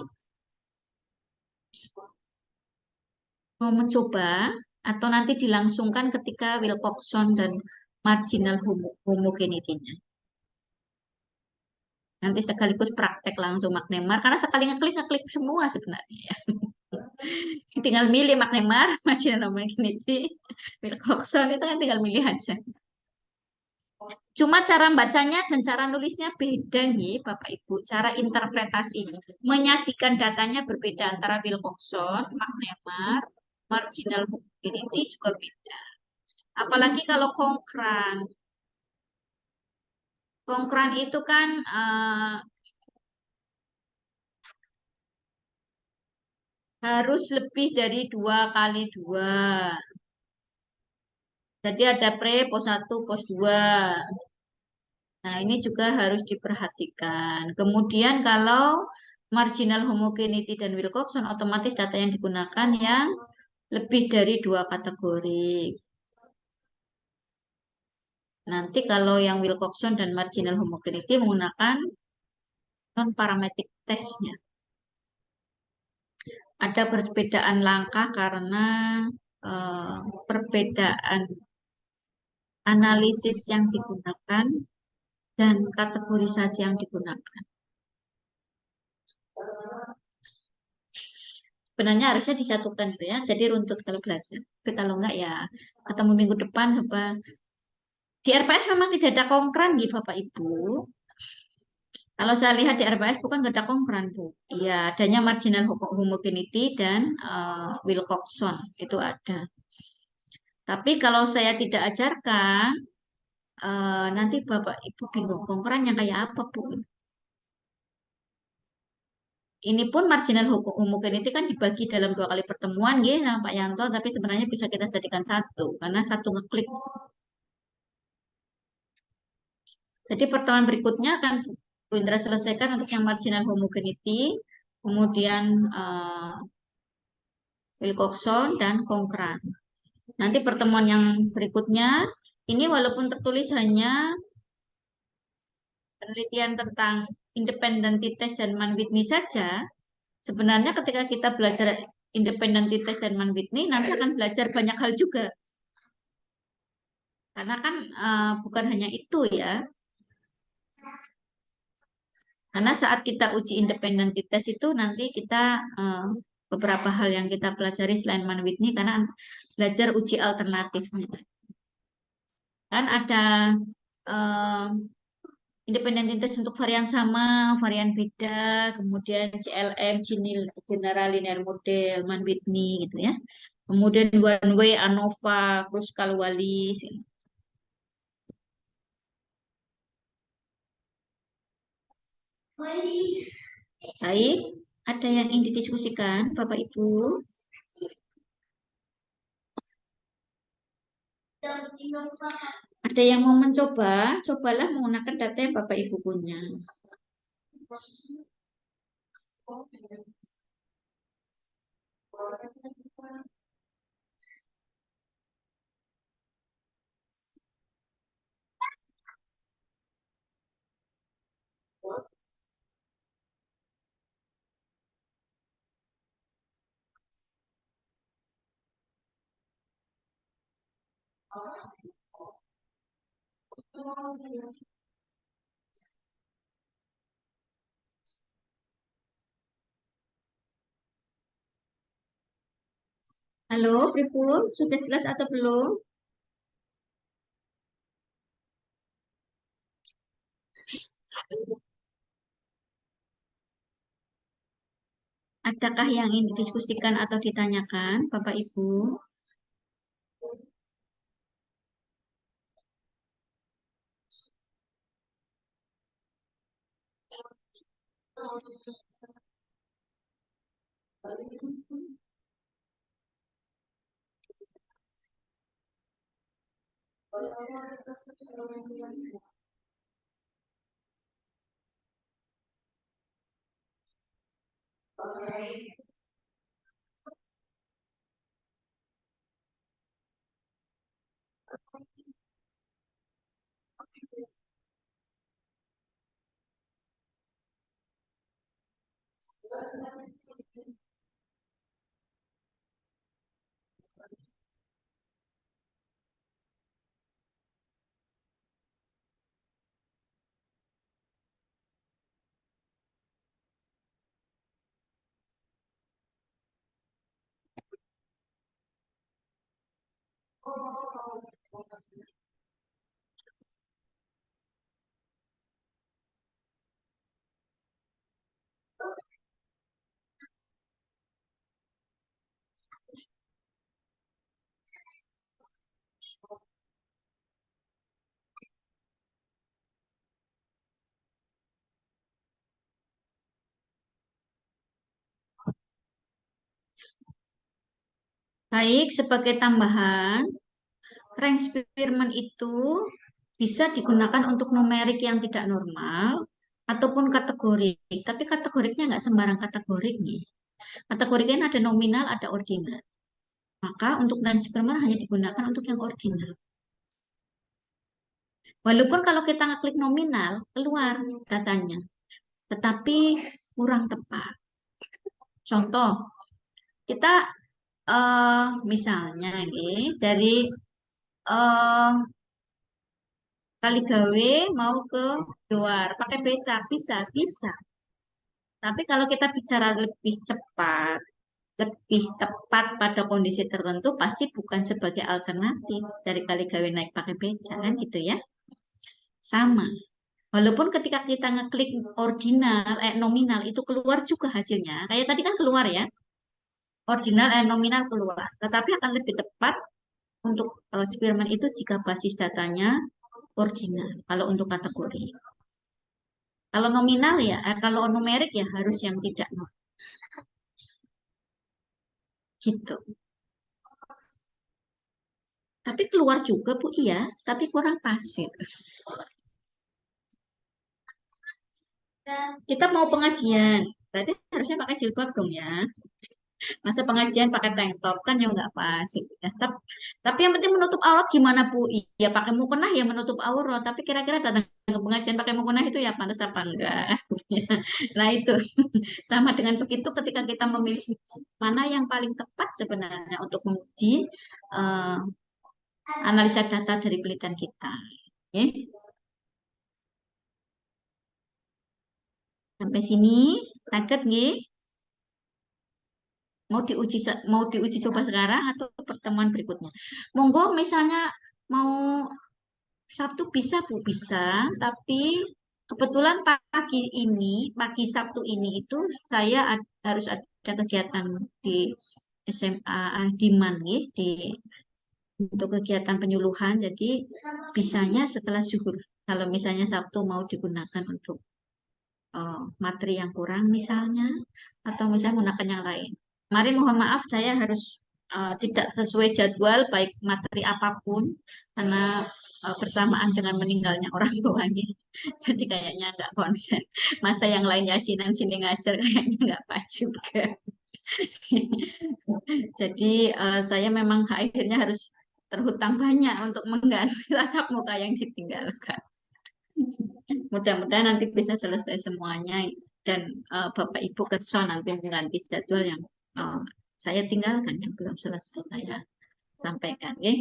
Mau mencoba atau nanti dilangsungkan ketika Wilcoxon dan marginal homogeneity-nya. Nanti sekaligus praktek langsung Magnemar, karena sekali ngeklik semua sebenarnya ya. Tinggal milih Magnemar, marginal homogeneity, Wilcoxon itu kan tinggal milih aja. Cuma cara bacanya dan cara nulisnya beda nih Bapak Ibu. Cara interpretasi menyajikan datanya berbeda antara Wilcoxon, Magnemar, marginal homogeneity juga beda. Apalagi kalau Konkran. Konkran itu kan harus lebih dari 2 kali 2. Jadi ada pre, pos 1, pos 2. Nah, ini juga harus diperhatikan. Kemudian kalau marginal homogeneity dan Wilcoxon, otomatis data yang digunakan yang lebih dari 2 kategori. Nanti kalau yang Wilcoxon dan marginal homogeneity menggunakan non-parametric testnya. Ada perbedaan langkah karena perbedaan analisis yang digunakan dan kategorisasi yang digunakan. Sebenarnya harusnya disatukan gitu ya, jadi runtut kalau belajar. Tapi kalau enggak ya ketemu minggu depan coba. Di RPS memang tidak ada konkran nih Bapak Ibu. Kalau saya lihat di RPS bukan nggak ada konkran Bu. Iya, adanya marginal homogeneity dan Wilcoxon itu ada. Tapi kalau saya tidak ajarkan, nanti Bapak Ibu bingung konkran yang kayak apa Bu. Ini pun marginal homogeneity kan dibagi dalam 2 kali pertemuan ya sama Pak Yanto, tapi sebenarnya bisa kita jadikan satu karena satu ngeklik. Jadi pertemuan berikutnya akan Bu Indra selesaikan untuk yang marginal homogeneity, kemudian Wilcoxon dan konkran. Nanti pertemuan yang berikutnya ini walaupun tertulis hanya penelitian tentang independent test dan Mann-Whitney saja, sebenarnya ketika kita belajar independent test dan Mann-Whitney nanti akan belajar banyak hal juga. Karena kan bukan hanya itu ya. Karena saat kita uji independent test itu nanti kita beberapa hal yang kita pelajari selain Mann-Whitney karena belajar uji alternatifnya. Kan ada independent test untuk varian sama, varian beda, kemudian CLM, General Linear Model, Mann-Whitney gitu ya. Kemudian one way, ANOVA, Kruskal-Wallis. Baik, ada yang ingin didiskusikan, Bapak Ibu? Ada yang mau mencoba? Cobalah menggunakan data yang Bapak Ibu punya. Halo, Pripun, sudah jelas atau belum? Adakah yang ingin didiskusikan atau ditanyakan, Bapak Ibu? Baik, sebagai tambahan, rank Spearman itu bisa digunakan untuk numerik yang tidak normal ataupun kategorik. Tapi kategoriknya nggak sembarang kategorik nih. Kategoriknya ada nominal, ada ordinal. Maka untuk rank Spearman hanya digunakan untuk yang ordinal. Walaupun kalau kita ngeklik nominal, keluar datanya, tetapi kurang tepat. Contoh, kita misalnya ini dari eh, Kaligawe mau ke luar pakai beca bisa bisa. Tapi kalau kita bicara lebih cepat, lebih tepat pada kondisi tertentu, pasti bukan sebagai alternatif dari Kaligawe naik pakai beca kan gitu ya. Sama. Walaupun ketika kita ngeklik ordinal, nominal itu keluar juga hasilnya. Kayak tadi kan keluar ya, ordinal, nominal keluar. Tetapi akan lebih tepat untuk Spearman itu jika basis datanya ordinal. Kalau untuk kategori. Kalau nominal ya, kalau numerik ya harus yang tidak gitu. Tapi keluar juga Bu, iya, tapi kurang pasif. Kita mau pengajian, berarti harusnya pakai jilbab dong ya. Masa pengajian pakai tank top kan ya nggak pas gitu ya. Tapi yang penting menutup aurat gimana Bu? Iya pakai mukena ya menutup aurat. Tapi kira-kira datang ke pengajian pakai mukena itu ya pantas apa enggak? Nah itu sama dengan begitu ketika kita memilih mana yang paling tepat sebenarnya untuk menguji eh, analisa data dari penelitian kita. Oke. Sampai sini sakit nggih? Mau diuji coba sekarang atau pertemuan berikutnya? Monggo misalnya mau Sabtu bisa Bu, bisa, tapi kebetulan pagi Sabtu ini itu saya harus ada kegiatan di SMA Diman nggih, untuk kegiatan penyuluhan, jadi bisanya setelah zuhur. Kalau misalnya Sabtu mau digunakan untuk materi yang kurang misalnya, atau misalnya menggunakan yang lain. Mari mohon maaf saya harus tidak sesuai jadwal baik materi apapun karena bersamaan dengan meninggalnya orang tuanya. Jadi kayaknya nggak konsen. Masa yang lain yasinan sini ngajar kayaknya nggak pas juga. Jadi saya memang akhirnya harus terhutang banyak untuk mengganti tatap muka yang ditinggalkan. Mudah-mudahan nanti bisa selesai semuanya dan Bapak Ibu Ketso nanti mengganti jadwal yang eh, saya tinggalkan yang belum selesai saya sampaikan. Ya.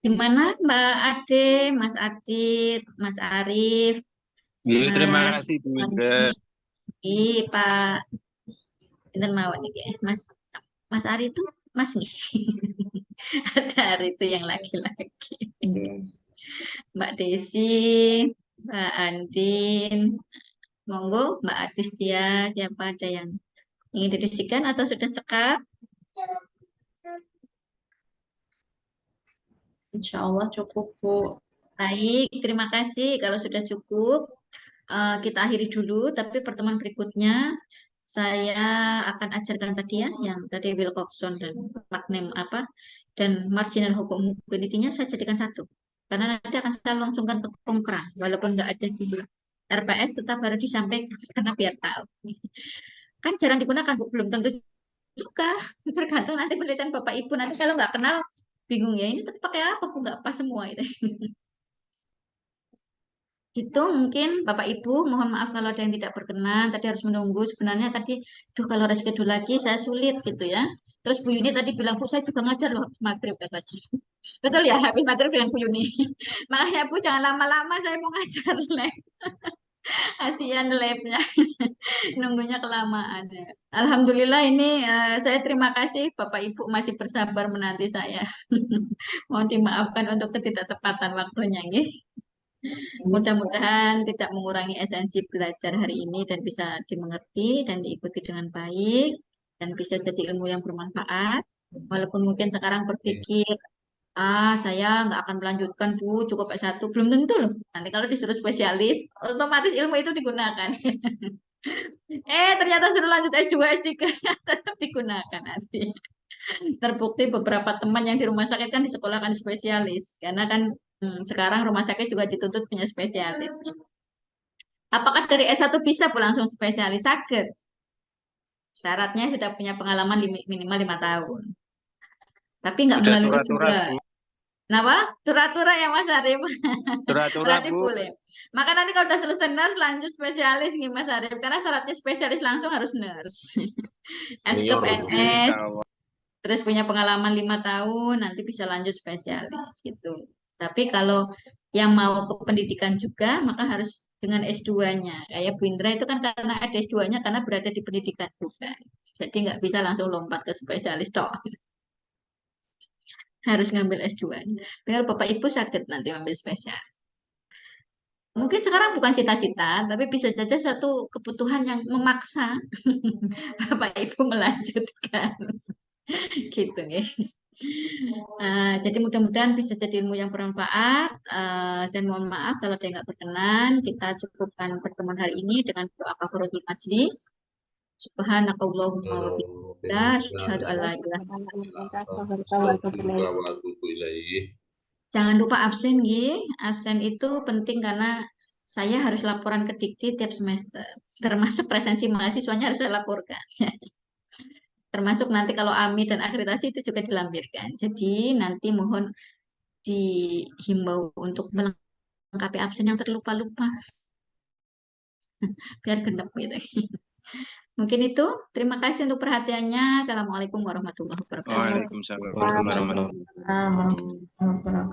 Gimana Mbak Ade, Mas Adit, Mas Arief, Ya, terima Mas kasih Bu Wandi, Indra. Pak Inten Mawar nih, Mas Mas Ari itu Mas nih. Ada Ari itu yang laki-laki. Nggih. Mbak Desi, Mbak Andin, monggo Mbak Adistia, siapa ada yang ingin didiskusikan atau sudah cekap? Insya Allah cukup Bu. Baik, terima kasih. Kalau sudah cukup, kita akhiri dulu. Tapi pertemuan berikutnya saya akan ajarkan tadi ya, yang tadi Wilcoxon dan Magnem apa dan marginal hukum unity-nya saya jadikan satu. Karena nanti akan saya langsungkan ke Konkra, walaupun nggak ada di RPS, tetap harus disampaikan karena biar tahu. Kan jarang digunakan, Bu. Belum tentu juga. Tergantung nanti penelitian Bapak Ibu. Nanti kalau nggak kenal, bingung ya. Ini tapi pakai apa, Bu? Nggak pas semua itu. Gitu mungkin Bapak Ibu, mohon maaf kalau ada yang tidak berkenan, tadi harus menunggu. Sebenarnya tadi, duh kalau reschedule lagi saya sulit gitu ya. Terus Bu Yuni tadi bilang, Bu saya juga ngajar loh habis maghrib katanya. Betul ya, habis maghrib dengan Bu Yuni. Makanya Bu jangan lama-lama saya mau ngajar lab. Kasihan labnya, nunggunya kelamaan ya. Alhamdulillah ini saya terima kasih Bapak Ibu masih bersabar menanti saya. Mohon dimaafkan untuk ketidaktepatan waktunya. Nggih. Mudah-mudahan tidak mengurangi esensi belajar hari ini dan bisa dimengerti dan diikuti dengan baik dan bisa jadi ilmu yang bermanfaat. Walaupun mungkin sekarang berpikir, saya nggak akan melanjutkan Bu, cukup S1. Belum tentu loh. Nanti kalau disuruh spesialis, otomatis ilmu itu digunakan. Ternyata suruh lanjut S2, S3, tetap digunakan nanti. Terbukti beberapa teman yang di rumah sakit kan disekolahkan spesialis. Karena kan sekarang rumah sakit juga dituntut punya spesialis. Apakah dari S1 bisa Bu langsung spesialis? Sakit. Syaratnya sudah punya pengalaman minimal 5 tahun. Tapi nggak Sudah melalui surat-surat S2. Bu. Kenapa? Tura-tura ya Mas Arif. Tura-tura, Berarti Bu. boleh. Maka nanti kalau udah selesai nurse lanjut spesialis nih Mas Arif. Karena syaratnya spesialis langsung harus nurse. Senior S.Cup itu. NS, Insya Allah. terus punya pengalaman 5 tahun, nanti bisa lanjut spesialis gitu. Tapi kalau yang mau ke pendidikan juga, maka harus dengan S2-nya. Kayak Bu Indra itu kan karena ada S2-nya, karena berada di pendidikan juga. Jadi nggak bisa langsung lompat ke spesialis toh. Harus ngambil S2-nya. Biar Bapak Ibu sakit nanti ngambil spesialis. Mungkin sekarang bukan cita-cita, tapi bisa saja suatu kebutuhan yang memaksa Bapak Ibu melanjutkan. Gitu ya. Jadi mudah-mudahan bisa jadi ilmu yang bermanfaat. Saya mohon maaf kalau saya nggak berkenan. Kita cukupkan pertemuan hari ini dengan doa kafaratul majlis. Subhanakallahumma wa bihamdika asyhadu an la ilaha Astaghfirullah wa atubu ilaih. Jangan lupa absen, Gi. Absen itu penting karena saya harus laporan ke Dikti tiap semester. Termasuk presensi mahasiswanya harus saya laporkan. Termasuk nanti kalau AMI dan akreditasi itu juga dilampirkan. Jadi nanti mohon dihimbau untuk melengkapi absen yang terlupa-lupa. Biar genep gitu. Mungkin itu. Terima kasih untuk perhatiannya. Assalamualaikum warahmatullahi wabarakatuh. Waalaikumsalam warahmatullahi wabarakatuh. Waalaikumsalam warahmatullahi wabarakatuh.